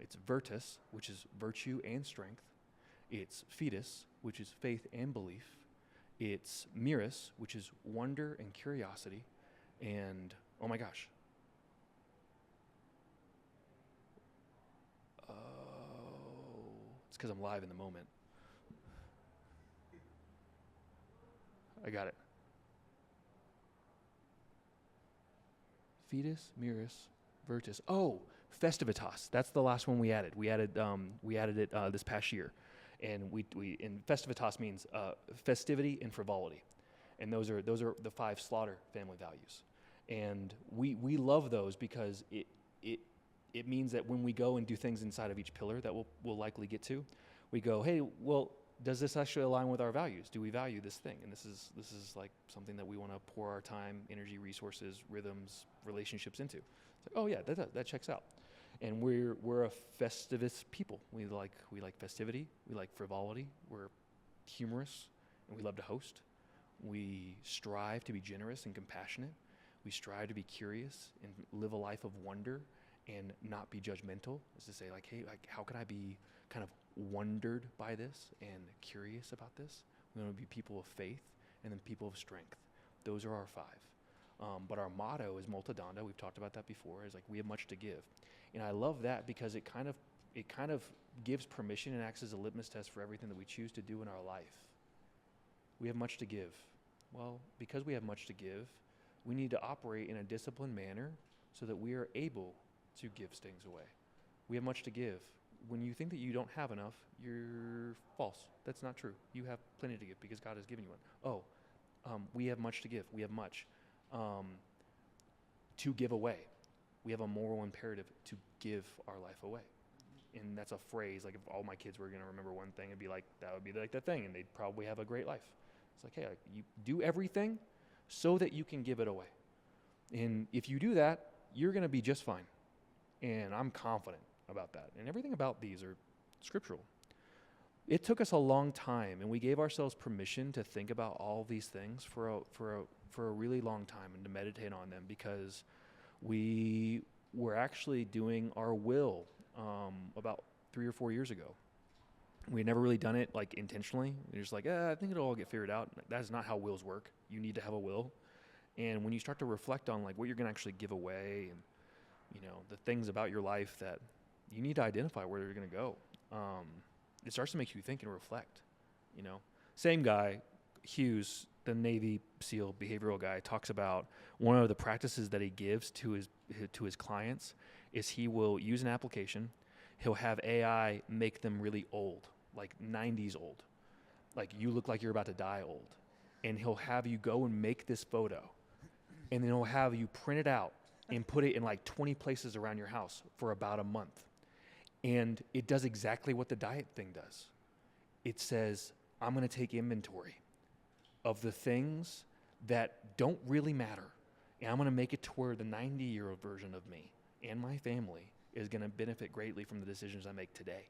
It's virtus, which is virtue and strength. It's fides, which is faith and belief. It's miris, which is wonder and curiosity. And, oh my gosh. It's because I'm live in the moment. I got it. Fides, miris, virtus. Oh, festivitas. That's the last one we added. We added it this past year, and we festivitas means festivity and frivolity, and those are the 5 Slaughter family values, and we love those because it means that when we go and do things inside of each pillar that we'll likely get to, we go, hey, well, does this actually align with our values? Do we value this thing? And this is like something that we want to pour our time, energy, resources, rhythms, relationships into. It's like, oh yeah, that checks out. And we're a festivus people. We like festivity. We like frivolity. We're humorous, and we love to host. We strive to be generous and compassionate. We strive to be curious and live a life of wonder and not be judgmental. Is to say, like, hey, like, how can I be kind of wondered by this and curious about this? We want to be people of faith and then people of strength. Those are our 5. But our motto is multa danda. We've talked about that before. Is like, we have much to give. And I love that because it kind of gives permission and acts as a litmus test for everything that we choose to do in our life. We have much to give. Well, because we have much to give, we need to operate in a disciplined manner so that we are able to give things away. We have much to give. When you think that you don't have enough, you're false. That's not true. You have plenty to give because God has given you one. We have much to give. We have much to give away. We have a moral imperative to give our life away. And that's a phrase, like, if all my kids were going to remember one thing, it'd be like, that would be like that thing, and they'd probably have a great life. It's like, hey, like, you do everything so that you can give it away. And if you do that, you're going to be just fine. And I'm confident about that. And everything about these are scriptural. It took us a long time, and we gave ourselves permission to think about all these things for a really long time and to meditate on them, because we were actually doing our will about 3 or 4 years ago. We had never really done it like intentionally. We're just like, I think it'll all get figured out. That is not how wills work. You need to have a will. And when you start to reflect on like what you're going to actually give away and, you know, the things about your life that you need to identify where they're going to go, it starts to make you think and reflect, you know. Same guy, Hughes, the Navy SEAL behavioral guy, talks about one of the practices that he gives to his clients is he will use an application. He'll have AI make them really old, like 90s old. Like, you look like you're about to die old. And he'll have you go and make this photo. And then he'll have you print it out and put it in like 20 places around your house for about a month. And it does exactly what the diet thing does. It says, I'm going to take inventory of the things that don't really matter. And I'm going to make it to where the 90-year-old version of me and my family is going to benefit greatly from the decisions I make today.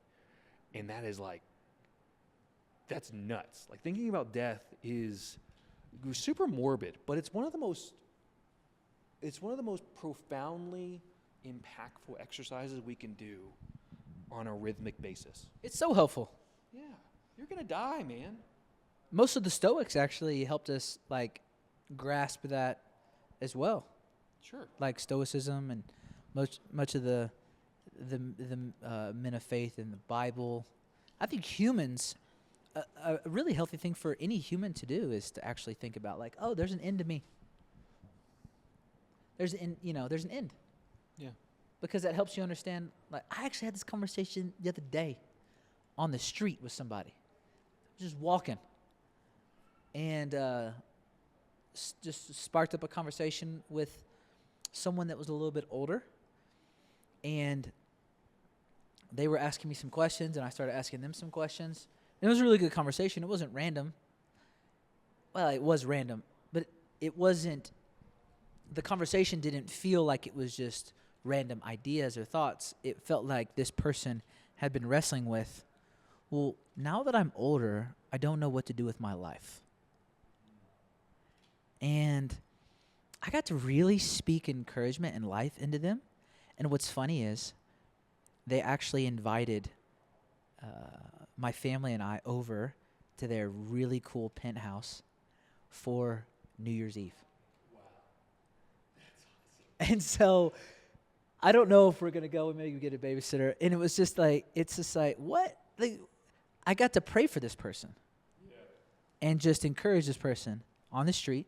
And that is like, that's nuts. Like, thinking about death is super morbid, but it's one of the most profoundly impactful exercises we can do on a rhythmic basis. It's so helpful. Yeah. You're going to die, man. Most of the Stoics actually helped us like grasp that as well. Sure. Like Stoicism and much of the men of faith in the Bible. I think humans, a really healthy thing for any human to do is to actually think about like, oh, there's an end to me. There's an end. Yeah. Because that helps you understand. Like, I actually had this conversation the other day on the street with somebody, just walking, and just sparked up a conversation with someone that was a little bit older, and they were asking me some questions, and I started asking them some questions. And it was a really good conversation. It wasn't random. Well, it was random, but it wasn't. The conversation didn't feel like it was just random ideas or thoughts. It felt like this person had been wrestling with, well, now that I'm older, I don't know what to do with my life. And I got to really speak encouragement and life into them. And what's funny is they actually invited my family and I over to their really cool penthouse for New Year's Eve. Wow. That's awesome. And so I don't know if we're going to go and maybe get a babysitter. And it was just like, it's just like, what? Like, I got to pray for this person. Yeah. And just encourage this person on the street,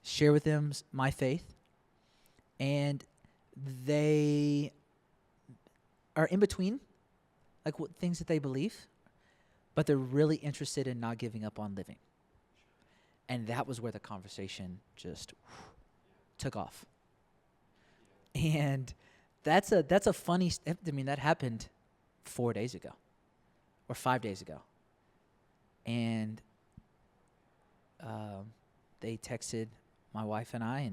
share with them my faith. And they are in between, like, what things that they believe, but they're really interested in not giving up on living. And that was where the conversation just took off. And that's a funny. I mean, that happened 4 days ago, or 5 days ago, and they texted my wife and I,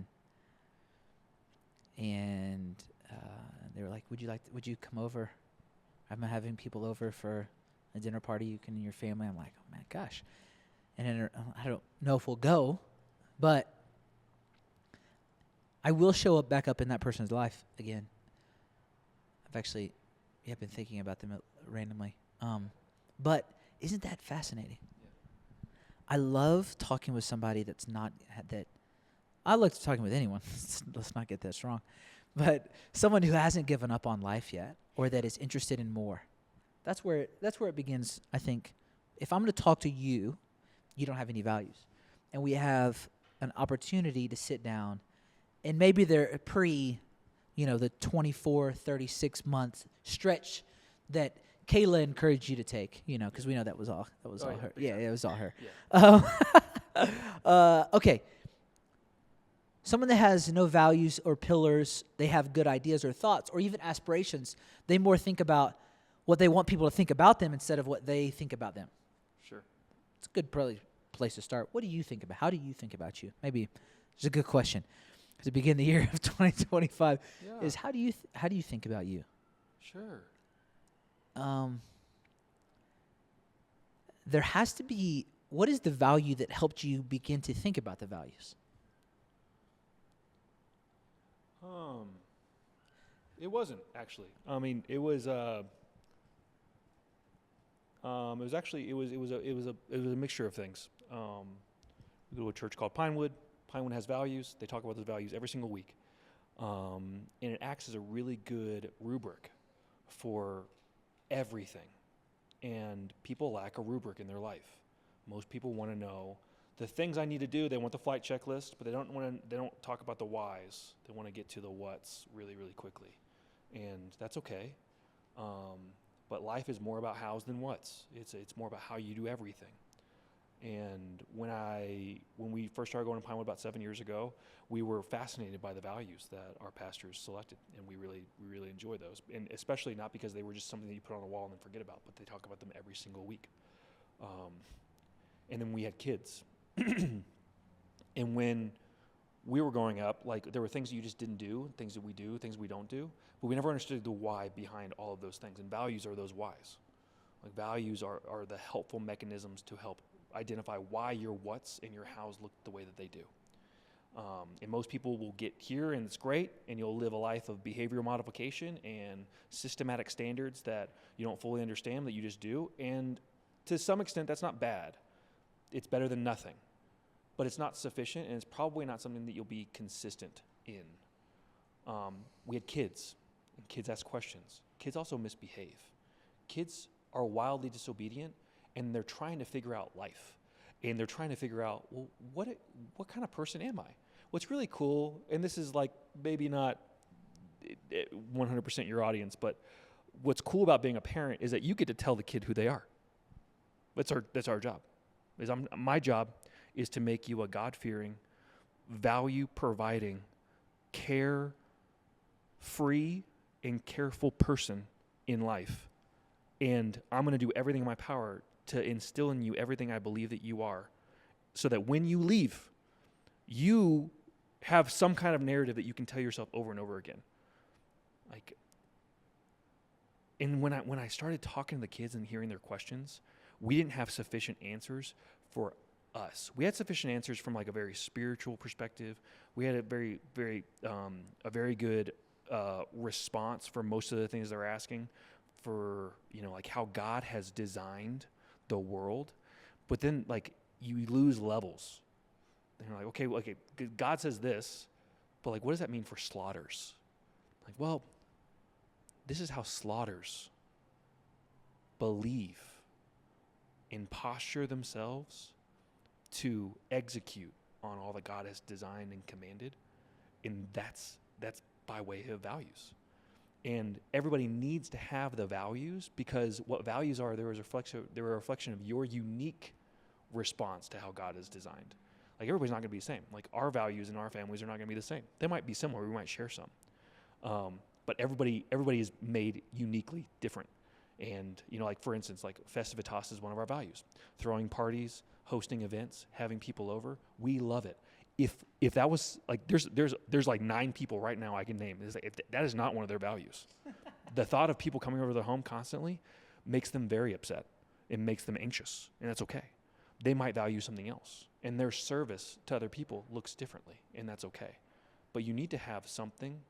and they were like, like, would you come over? I'm having people over for a dinner party. You can and your family. I'm like, oh my gosh. And then I don't know if we'll go, but I will show up back up in that person's life again. I've actually been thinking about them randomly. But isn't that fascinating? Yeah. I love talking with somebody that's not that. I like talking with anyone. Let's not get this wrong. But someone who hasn't given up on life yet, or that is interested in more. That's where it begins, I think. If I'm going to talk to you, you don't have any values. And we have an opportunity to sit down, and maybe they're the 24, 36 month stretch that Kayla encouraged you to take, because we know that was all her. Yeah, it was all her. Yeah. Okay. Someone that has no values or pillars, they have good ideas or thoughts or even aspirations. They more think about what they want people to think about them instead of what they think about them. Sure. It's a good place to start. What do you think about? How do you think about you? Maybe it's a good question to begin the year of 2025. Yeah. Is how do you think about you? Sure. There has to be. What is the value that helped you begin to think about the values? It wasn't actually. I mean, it was. It was a mixture of things. We go to a church called Pinewood. Pinewood has values. They talk about those values every single week, and it acts as a really good rubric for everything. And people lack a rubric in their life. Most people want to know the things I need to do. They want the flight checklist, but they don't talk about the whys. They want to get to the whats really, really quickly, and that's okay. But life is more about hows than whats. It's more about how you do everything. And when we first started going to Pinewood about 7 years ago, we were fascinated by the values that our pastors selected, and we really enjoy those. And especially not because they were just something that you put on a wall and then forget about, but they talk about them every single week. And then we had kids. And when we were growing up, like, there were things that you just didn't do, things that we do, things we don't do, but we never understood the why behind all of those things. And values are those whys. Like, values are the helpful mechanisms to help identify why your whats and your hows look the way that they do. And most people will get here, and it's great, and you'll live a life of behavioral modification and systematic standards that you don't fully understand, that you just do. And to some extent, that's not bad. It's better than nothing. But it's not sufficient, and it's probably not something that you'll be consistent in. We had kids, and kids ask questions. Kids also misbehave. Kids are wildly disobedient, and they're trying to figure out life. And they're trying to figure out, well, what kind of person am I? What's really cool, and this is like maybe not 100% your audience, but what's cool about being a parent is that you get to tell the kid who they are. That's our job. My job is to make you a God-fearing, value-providing, care-free, and careful person in life. And I'm going to do everything in my power to instill in you everything I believe that you are, so that when you leave, you have some kind of narrative that you can tell yourself over and over again. Like, and when I started talking to the kids and hearing their questions, we didn't have sufficient answers for us. We had sufficient answers from like a very spiritual perspective. We had a very good response for most of the things they're asking, for, like how God has designed the world. But then, like, you lose levels. And you're like, okay, God says this, but like, what does that mean for slaughters? Like, well, this is how slaughters believe and posture themselves to execute on all that God has designed and commanded. And that's by way of values. And everybody needs to have the values, because what values are, they're a reflection of your unique response to how God is designed. Like, everybody's not going to be the same. Like, our values in our families are not going to be the same. They might be similar. We might share some. But everybody is made uniquely different. And, like, for instance, like, Festivitas is one of our values. Throwing parties, hosting events, having people over. We love it. if that was like, there's like 9 people right now I can name. Like, if that is not one of their values. The thought of people coming over to their home constantly makes them very upset. It makes them anxious, and that's okay. They might value something else, and their service to other people looks differently, and that's okay. But you need to have something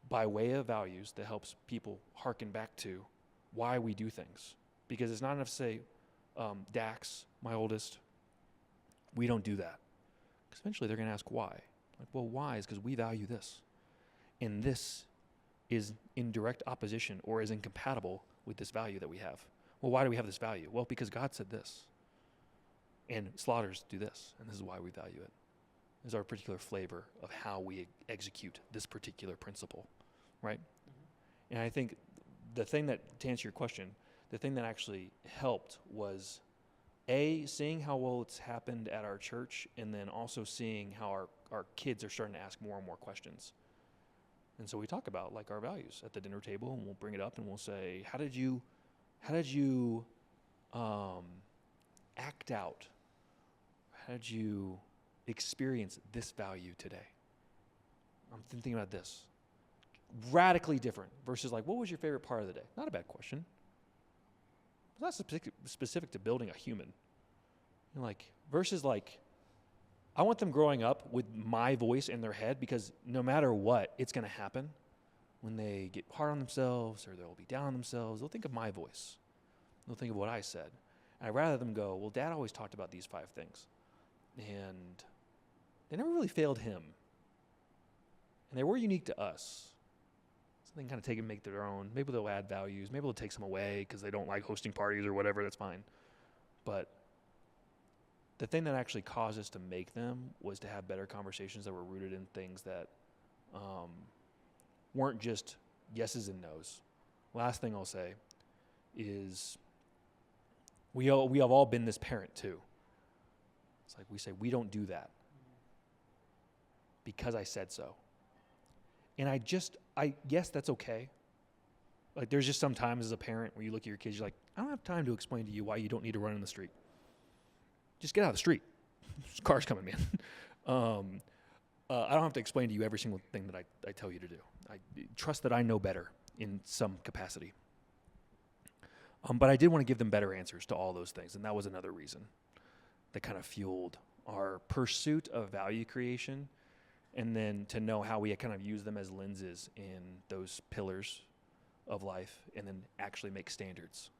by way of values that helps people hearken back to why we do things. Because it's not enough to say, Dax, my oldest, we don't do that. Because eventually they're going to ask why. Like, well, why? Is because we value this. And this is in direct opposition or is incompatible with this value that we have. Well, why do we have this value? Well, because God said this. And slaughters do this. And this is why we value it. This is our particular flavor of how we execute this particular principle. Right? Mm-hmm. And I think the thing that, to answer your question, the thing that actually helped was seeing how well it's happened at our church, and then also seeing how our kids are starting to ask more and more questions. And so we talk about like our values at the dinner table, and we'll bring it up and we'll say, how did you act out? How did you experience this value today? I'm thinking about this. Radically different versus like, what was your favorite part of the day? Not a bad question. It's not specific to building a human. You know, like, versus like, I want them growing up with my voice in their head, because no matter what, it's going to happen. When they get hard on themselves or they'll be down on themselves, they'll think of my voice. They'll think of what I said. And I'd rather them go, well, Dad always talked about these 5 things. And they never really failed him. And they were unique to us. So they can kind of take and make their own. Maybe they'll add values. Maybe they'll take some away because they don't like hosting parties or whatever. That's fine. But the thing that actually caused us to make them was to have better conversations that were rooted in things that weren't just yeses and nos. Last thing I'll say is we have all been this parent too. It's like we say, we don't do that because I said so. And yes, that's okay. Like, there's just some times as a parent where you look at your kids, you're like, I don't have time to explain to you why you don't need to run in the street. Just get out of the street. There's cars coming, man. I don't have to explain to you every single thing that I tell you to do. I trust that I know better in some capacity. But I did want to give them better answers to all those things, and that was another reason that kind of fueled our pursuit of value creation, and then to know how we kind of use them as lenses in those pillars of life, and then actually make standards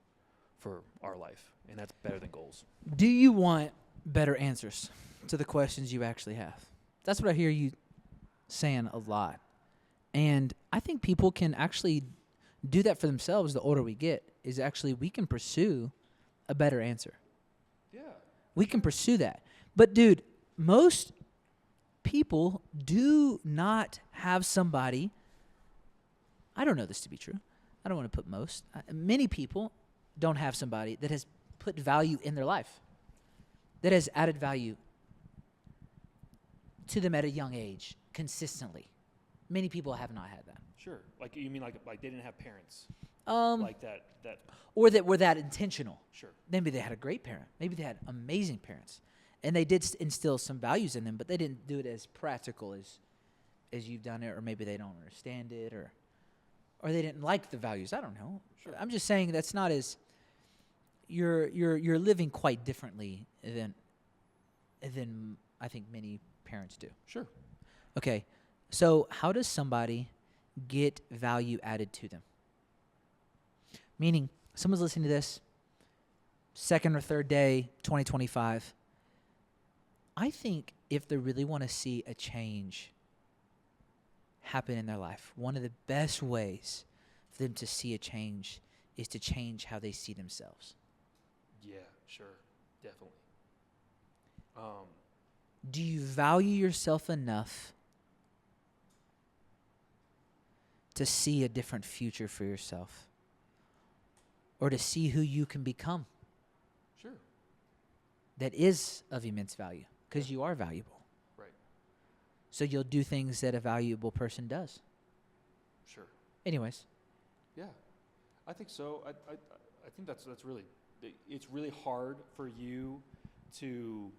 for our life. And that's better than goals. Do you want better answers to the questions you actually have? That's what I hear you saying a lot. And I think people can actually do that for themselves. The older we get, is actually we can pursue a better answer. Yeah. We can pursue that. But dude, most people do not have somebody, I don't know this to be true. I don't want to put most. Many people don't have somebody that has put value in their life, that has added value to them at a young age consistently. Many people have not had that. Sure. Like, you mean like they didn't have parents? Like that. Or that were that intentional. Sure. Maybe they had a great parent. Maybe they had amazing parents. And they did instill some values in them, but they didn't do it as practical as you've done it, or maybe they don't understand it, or they didn't like the values. I don't know. Sure. I'm just saying that's not as you're living quite differently than I think many parents do. Sure. Okay. So how does somebody get value added to them? Meaning, someone's listening to this, second or third day, 2025. I think if they really want to see a change happen in their life, one of the best ways for them to see a change is to change how they see themselves. Yeah, sure. Definitely. Do you value yourself enough to see a different future for yourself? Or to see who you can become? Sure. That is of immense value, because you are valuable. Right. So you'll do things that a valuable person does. Sure. Anyways. Yeah, I think so. I think that's really, it's really hard for you to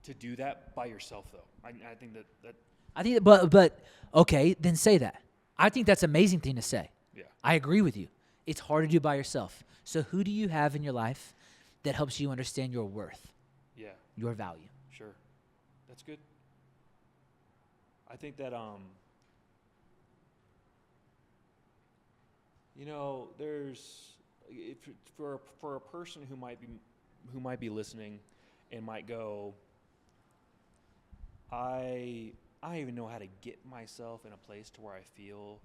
to do that by yourself, though. I think that I think, but okay, then say that. I think that's an amazing thing to say. yeah. I agree with you. It's hard to do by yourself. So who do you have in your life that helps you understand your worth, Yeah. your value? Sure. That's good. I think that there's for a person who might be listening and might go, I don't even know how to get myself in a place to where I feel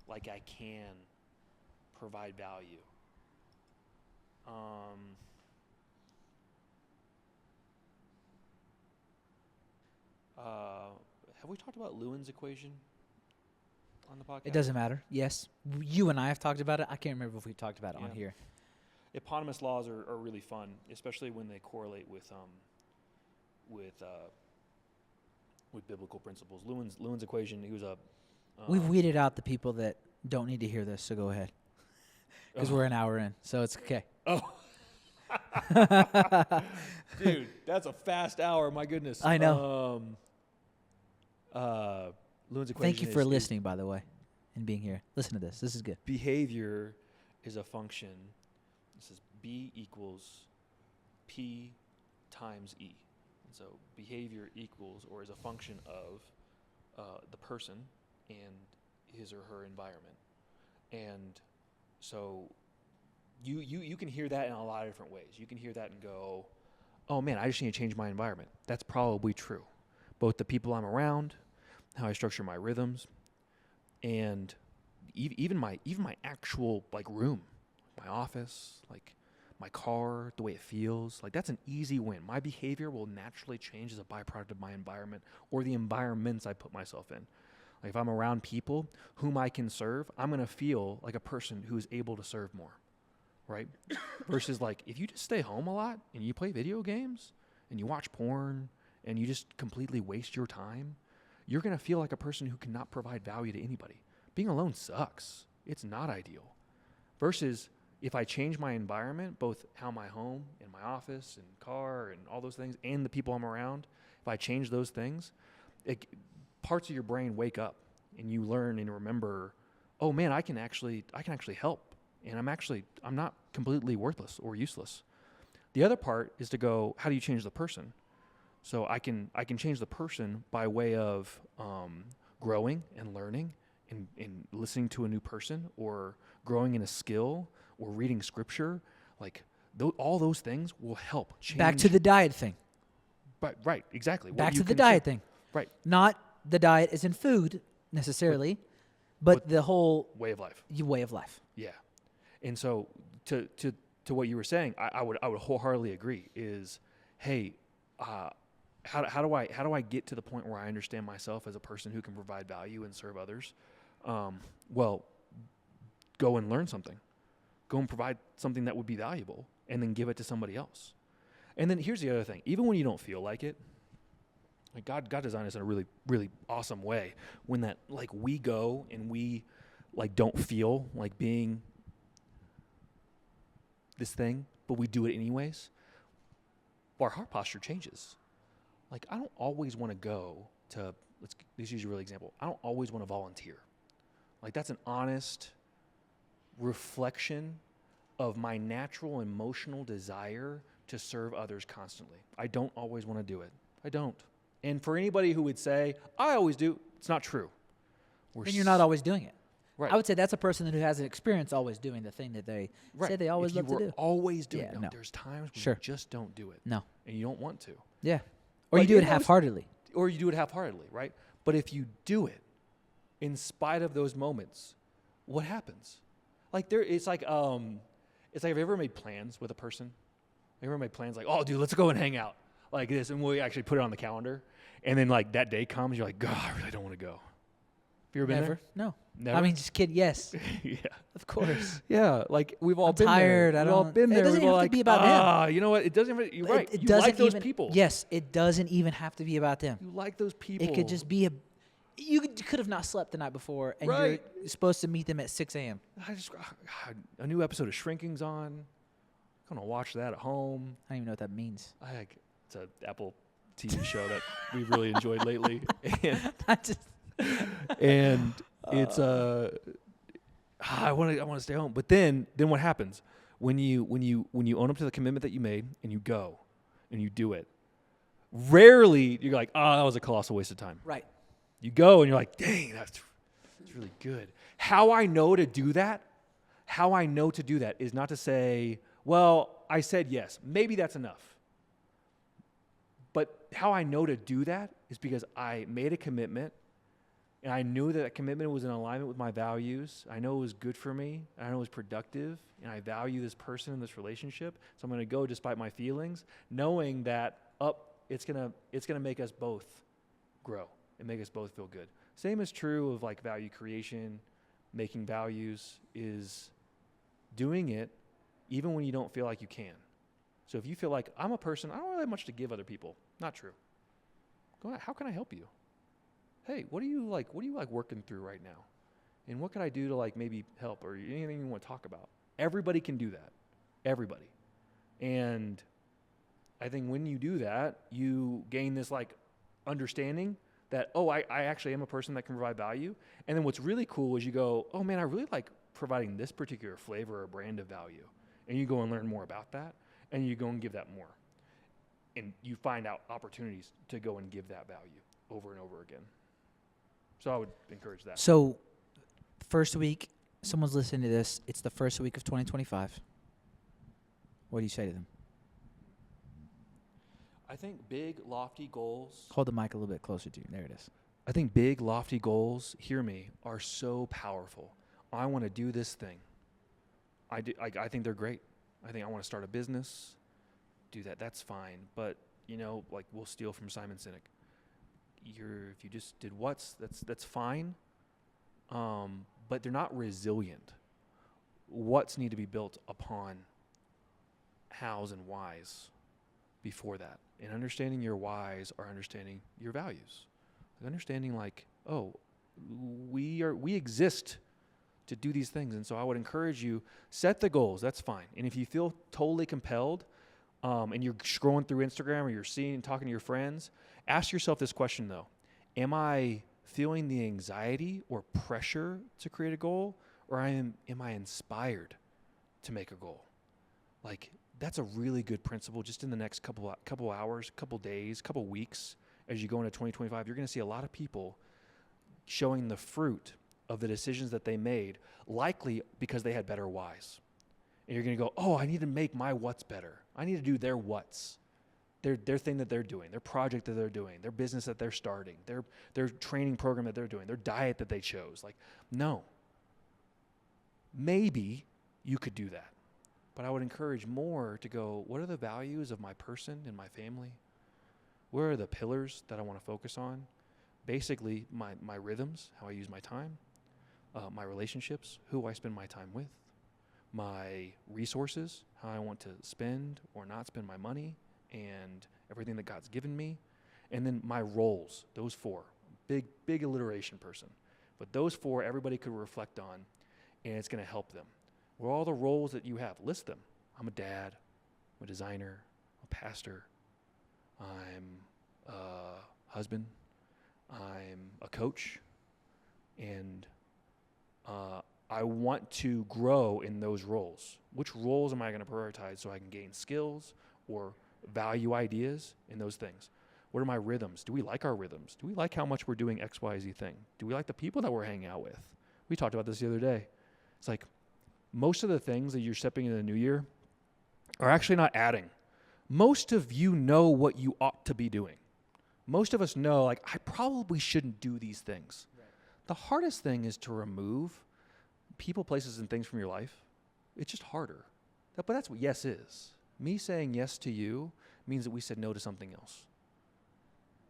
like I can provide value. Have we talked about Lewin's equation on the podcast? It doesn't matter. Yes. You and I have talked about it. I can't remember if we talked about it on here. Eponymous laws are really fun, especially when they correlate with biblical principles. Lewin's equation. He was a. We've weeded out the people that don't need to hear this, so go ahead. Because we're an hour in, so it's okay. Oh. Dude, that's a fast hour. My goodness. I know. Lewin's equation. Thank you for listening, by the way, and being here. Listen to this. This is good. Behavior is a function. This is B equals P times E. And so behavior equals or is a function of the person and his or her environment. And so you can hear that in a lot of different ways. You can hear that and go, oh man, I just need to change my environment. That's probably true. Both the people I'm around, how I structure my rhythms, and even my actual like room, my office, like my car, the way it feels, like that's an easy win. My behavior will naturally change as a byproduct of my environment or the environments I put myself in. Like if I'm around people whom I can serve, I'm going to feel like a person who is able to serve more, right? Versus like if you just stay home a lot and you play video games and you watch porn and you just completely waste your time, you're going to feel like a person who cannot provide value to anybody. Being alone sucks. It's not ideal. Versus if I change my environment, both how my home and my office and car and all those things and the people I'm around, if I change those things, parts of your brain wake up and you learn and remember, oh man, I can actually help. And I'm not completely worthless or useless. The other part is to go, how do you change the person? So I can change the person by way of growing and learning and listening to a new person or growing in a skill or reading scripture. Like all those things will help change. Back to the diet thing. But right, exactly. Back to the diet thing. Right. Not the diet as in food necessarily, but the whole way of life. Way of life. Yeah. And so to what you were saying, I would wholeheartedly agree is, hey, how do I get to the point where I understand myself as a person who can provide value and serve others? Well, go and learn something. Go and provide something that would be valuable and then give it to somebody else. And then here's the other thing. Even when you don't feel like it, like God designed us in a really, really awesome way when that like we go and we like don't feel like being this thing, but we do it anyways. Our heart posture changes. Like I don't always want to go to, let's use a real example. I don't always want to volunteer. Like that's an honest reflection of my natural emotional desire to serve others constantly. I don't always want to do it. I don't. And for anybody who would say, I always do, it's not true. Then you're not always doing it. Right. I would say that's a person who has an experience always doing the thing that they say they always love to do. Always doing it. No. There's times when you just don't do it. No. And you don't want to. Yeah. Or you do it half-heartedly. Or you do it half-heartedly, right? But if you do it in spite of those moments, what happens? Like it's like have you ever made plans with a person? Have you ever made plans like, oh dude, let's go and hang out like this, and we actually put it on the calendar, and then like that day comes, you're like, God, I really don't want to go. Have you ever been there? No. Never? I mean, just kidding. Yes. Yeah. Of course. Yeah. Like we've all been tired. there. We've all been there. It doesn't even have to be about them. You know what? It doesn't even, you're right. It you doesn't like those even, people. Yes. It doesn't even have to be about them. You like those people. It could just be you could have not slept the night before, and you're supposed to meet them at 6 a.m. A new episode of Shrinking's on. I'm going to watch that at home. I don't even know what that means. It's an Apple TV show that we really enjoyed lately, and I just and it's I want to stay home. But then what happens when you own up to the commitment that you made and you go and you do it? Rarely you're like, oh, that was a colossal waste of time. right. You go and you're like, dang, that's really good. How I know to do that is not to say, well, I said yes. Maybe that's enough. But how I know to do that is because I made a commitment and I knew that commitment was in alignment with my values. I know it was good for me. I know it was productive, and I value this person in this relationship. So I'm going to go despite my feelings, knowing that it's gonna make us both grow and make us both feel good. Same is true of like value creation, making values, is doing it even when you don't feel like you can. So if you feel like I'm a person, I don't really have much to give other people. Not true. Go ahead. How can I help you? Hey, what are you like working through right now? And what can I do to like maybe help, or anything you want to talk about? Everybody can do that. Everybody. And I think when you do that, you gain this like understanding that, oh, I actually am a person that can provide value. And then what's really cool is you go, oh man, I really like providing this particular flavor or brand of value. And you go and learn more about that, and you go and give that more. And you find out opportunities to go and give that value over and over again. So I would encourage that. So, first week, someone's listening to this. It's the first week of 2025. What do you say to them? I think big, lofty goals. Hold the mic a little bit closer to you. There it is. I think big, lofty goals, hear me, are so powerful. I want to do this thing. I think they're great. I think I want to start a business, do that. That's fine. But, like we'll steal from Simon Sinek. If you just did that's fine. But they're not resilient. What's need to be built upon hows and whys before that. And understanding your whys are understanding your values. Understanding like, oh, we exist to do these things. And so I would encourage you, set the goals. That's fine. And if you feel totally compelled, and you're scrolling through Instagram or you're talking to your friends, ask yourself this question though. Am I feeling the anxiety or pressure to create a goal, or am I inspired to make a goal? Like, that's a really good principle just in the next couple hours, couple days, couple weeks. As you go into 2025, you're going to see a lot of people showing the fruit of the decisions that they made, likely because they had better whys. And you're going to go, oh, I need to make my what's better. I need to do their what's. Their thing that they're doing, their project that they're doing, their business that they're starting, their training program that they're doing, their diet that they chose. Like, no. Maybe you could do that. But I would encourage more to go, what are the values of my person and my family? Where are the pillars that I want to focus on? Basically, my rhythms, how I use my time, my relationships, who I spend my time with, my resources, how I want to spend or not spend my money, and everything that God's given me. And then my roles, those 4. Big alliteration person. But those 4, everybody could reflect on, and it's going to help them. What are all the roles that you have? List them. I'm a dad. I'm a designer. I'm a pastor. I'm a husband. I'm a coach. And I want to grow in those roles. Which roles am I going to prioritize so I can gain skills or value ideas in those things? What are my rhythms? Do we like our rhythms? Do we like how much we're doing X, Y, Z thing? Do we like the people that we're hanging out with? We talked about this the other day. It's like, most of the things that you're stepping into the new year are actually not adding. Most of you know what you ought to be doing. Most of us know, like, I probably shouldn't do these things. Right. The hardest thing is to remove people, places, and things from your life. It's just harder. But that's what yes is. Me saying yes to you means that we said no to something else.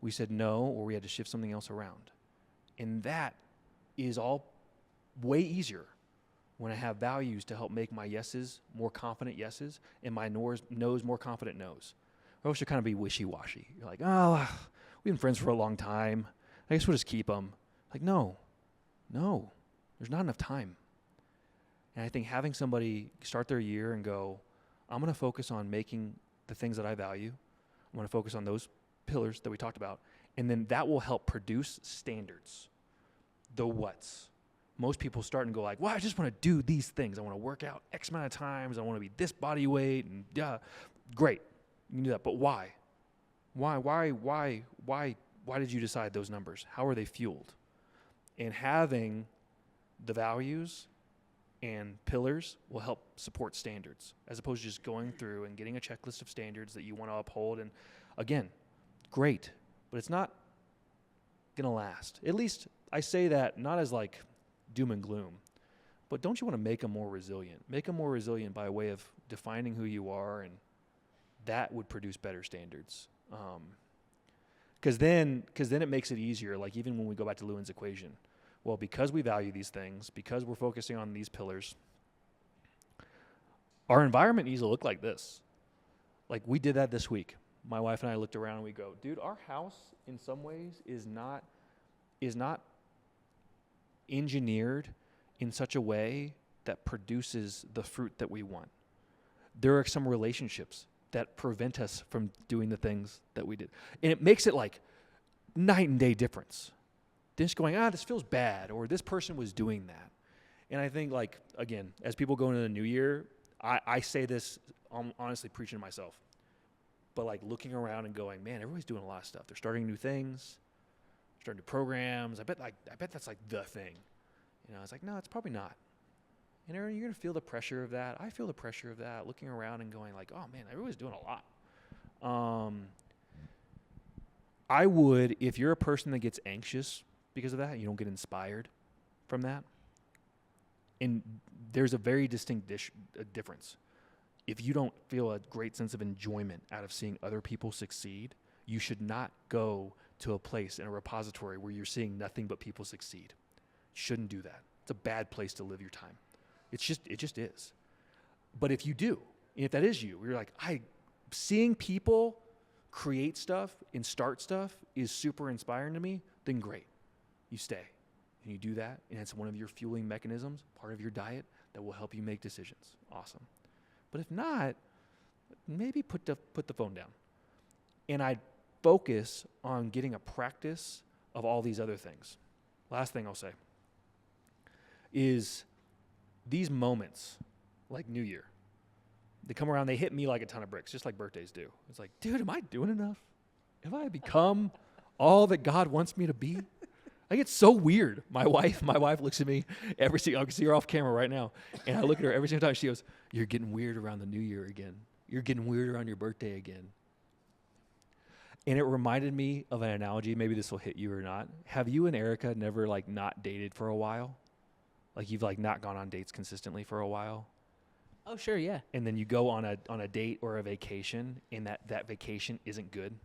We said no, or we had to shift something else around. And that is all way easier when I have values to help make my yeses more confident yeses and my no's more confident no's. Or else you'll kind of be wishy-washy. You're like, oh, we've been friends for a long time. I guess we'll just keep them. Like, no, there's not enough time. And I think having somebody start their year and go, I'm going to focus on making the things that I value. I'm going to focus on those pillars that we talked about, and then that will help produce standards, the what's. Most people start and go like, well, I just want to do these things. I want to work out X amount of times. I want to be this body weight, and great, you can do that. But why? Why did you decide those numbers? How are they fueled? And having the values and pillars will help support standards, as opposed to just going through and getting a checklist of standards that you want to uphold. And again, great, but it's not going to last. At least I say that not as like doom and gloom, but don't you want to make them more resilient? Make them more resilient by way of defining who you are, and that would produce better standards. Because then it makes it easier. Like even when we go back to Lewin's equation, well, because we value these things, because we're focusing on these pillars, our environment needs to look like this. Like we did that this week. My wife and I looked around and we go, dude, our house in some ways is not engineered in such a way that produces the fruit that we want. There are some relationships that prevent us from doing the things that we did. And it makes it like night and day difference. Just going, this feels bad, or this person was doing that. And I think, like, again, as people go into the new year, I say this, I'm honestly preaching to myself, but like looking around and going, man, everybody's doing a lot of stuff. They're starting new things, starting new programs. I bet that's like the thing. You know, it's like, no, it's probably not. And Aaron, you're going to feel the pressure of that. I feel the pressure of that, looking around and going like, oh, man, everybody's doing a lot. I would, if you're a person that gets anxious because of that, you don't get inspired from that, and there's a very distinct difference. If you don't feel a great sense of enjoyment out of seeing other people succeed, you should not go to a place in a repository where you're seeing nothing but people succeed. You shouldn't do that. It's a bad place to live your time. It just is. But if you do, and if that is you, you're like, seeing people create stuff and start stuff is super inspiring to me, then great. You stay. And you do that, and it's one of your fueling mechanisms, part of your diet, that will help you make decisions. Awesome. But if not, maybe put the phone down. And I'd focus on getting a practice of all these other things. Last thing I'll say is these moments, like New Year, they come around, they hit me like a ton of bricks, just like birthdays do. It's like, dude, am I doing enough? Have I become all that God wants me to be? I get so weird. My wife looks at me I can see her off camera right now, and I look at her every single time. She goes, you're getting weird around the New Year again. You're getting weird around your birthday again. And it reminded me of an analogy. Maybe this will hit you or not. Have you and Erica never like not dated for a while? Like you've like not gone on dates consistently for a while? Oh, sure, yeah. And then you go on a date or a vacation, and that vacation isn't good?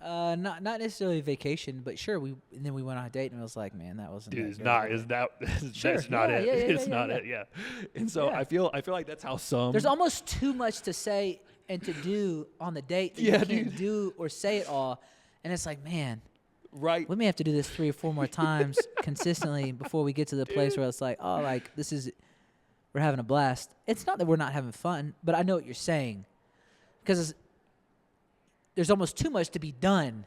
Not necessarily a vacation, but sure. And then we went on a date, and I was like, man, that wasn't. Dude, that it's good. not. Sure, That's not it. It's not yeah. it. Yeah. And so Yeah. I feel like that's how some. There's almost too much to say and to do on the date that you can't do or say it all, and it's like, man, right. we may have to do this 3 or 4 more times consistently before we get to the place where it's like, oh, like we're having a blast. It's not that we're not having fun, but I know what you're saying, because there's almost too much to be done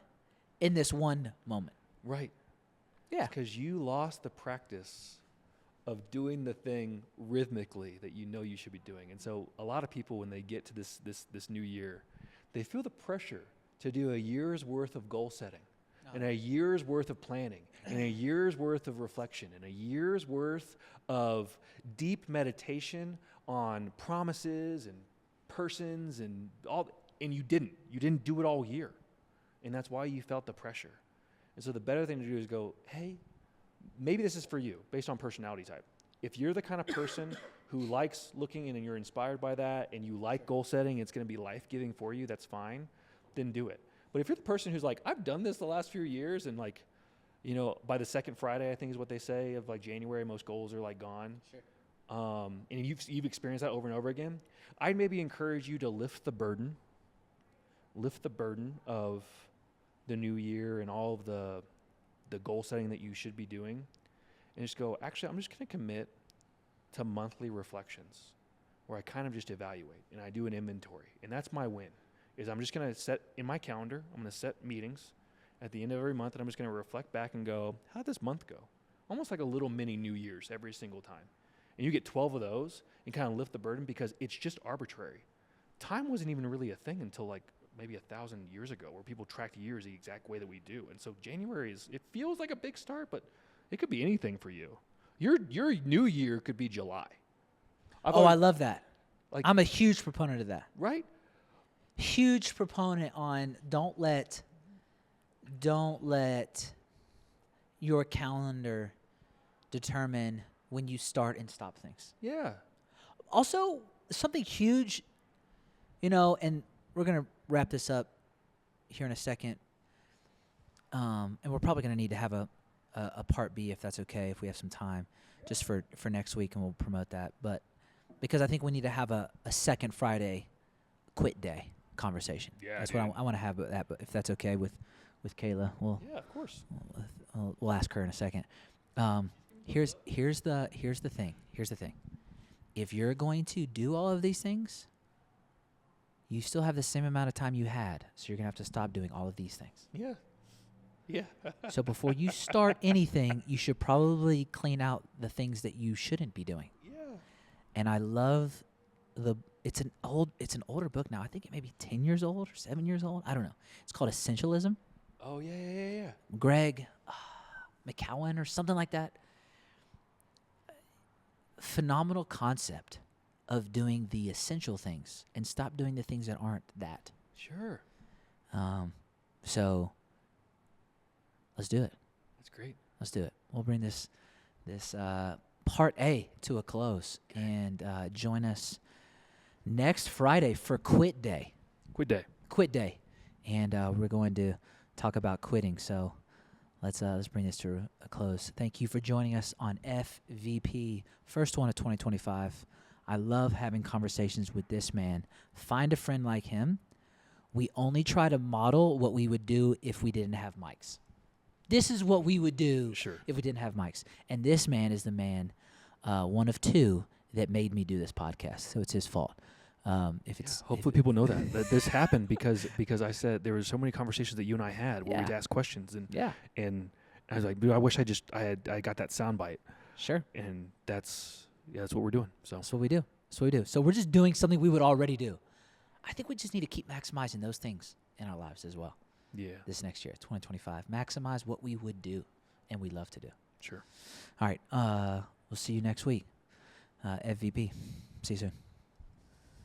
in this one moment. Right. Yeah. Because you lost the practice of doing the thing rhythmically that you know you should be doing. And so a lot of people, when they get to this new year, they feel the pressure to do a year's worth of goal setting, and a year's worth of planning, and a year's worth of reflection, and a year's worth of deep meditation on promises and persons and all. And you didn't do it all year. And that's why you felt the pressure. And so the better thing to do is go, hey, maybe this is for you based on personality type. If you're the kind of person who likes looking and you're inspired by that, and you like goal setting, it's going to be life-giving for you, that's fine, then do it. But if you're the person who's like, I've done this the last few years, and like, you know, by the second Friday, I think is what they say, of like January, most goals are like gone. Sure. And you've experienced that over and over again, I'd maybe encourage you to lift the burden of the new year and all of the goal setting that you should be doing, and just go, actually, I'm just going to commit to monthly reflections where I kind of just evaluate and I do an inventory, and that's my win. is I'm just going to set in my calendar, I'm going to set meetings at the end of every month, and I'm just going to reflect back and go, how did this month go? Almost like a little mini New Year's every single time. And you get 12 of those and kind of lift the burden because it's just arbitrary. Time wasn't even really a thing until like maybe 1,000 years ago where people tracked years the exact way that we do. And so January it feels like a big start, but it could be anything for you. Your new year could be July. I love that. Like, I'm a huge proponent of that. Right? Huge proponent on don't let your calendar determine when you start and stop things. Yeah. Also, something huge, and we're going to wrap this up here in a second. And we're probably going to need to have a part B if that's okay, if we have some time, just for next week, and we'll promote that. But because I think we need to have a second Friday quit day conversation. Yeah, that's what I want to have. That, but if that's okay with Kayla, yeah, of course. We'll ask her in a second. Here's the thing. Here's the thing. If you're going to do all of these things, you still have the same amount of time you had. So you're gonna have to stop doing all of these things. Yeah. Yeah. So before you start anything, you should probably clean out the things that you shouldn't be doing. Yeah. And I love it's an older book now. I think it may be 10 years old or 7 years old. I don't know. It's called Essentialism. Oh, yeah. Greg McCowan or something like that. Phenomenal concept of doing the essential things and stop doing the things that aren't that. Sure. So let's do it. That's great. Let's do it. We'll bring this part A to a close, and join us next Friday for Quit Day. Quit day. And we're going to talk about quitting. So let's bring this to a close. Thank you for joining us on FVP, first one of 2025. I love having conversations with this man. Find a friend like him. We only try to model what we would do if we didn't have mics. This is what we would do if we didn't have mics. And this man is the man, one of two, that made me do this podcast. So it's his fault. Hopefully people know that this happened because I said there were so many conversations that you and I had where we'd ask questions and I was like, dude, I wish I got that soundbite. Sure. And that's what we're doing. So that's what we do. So we're just doing something we would already do. I think we just need to keep maximizing those things in our lives as well. Yeah. This next year, 2025, maximize what we would do and we love to do. Sure. All right. We'll see you next week. FVP. See you soon.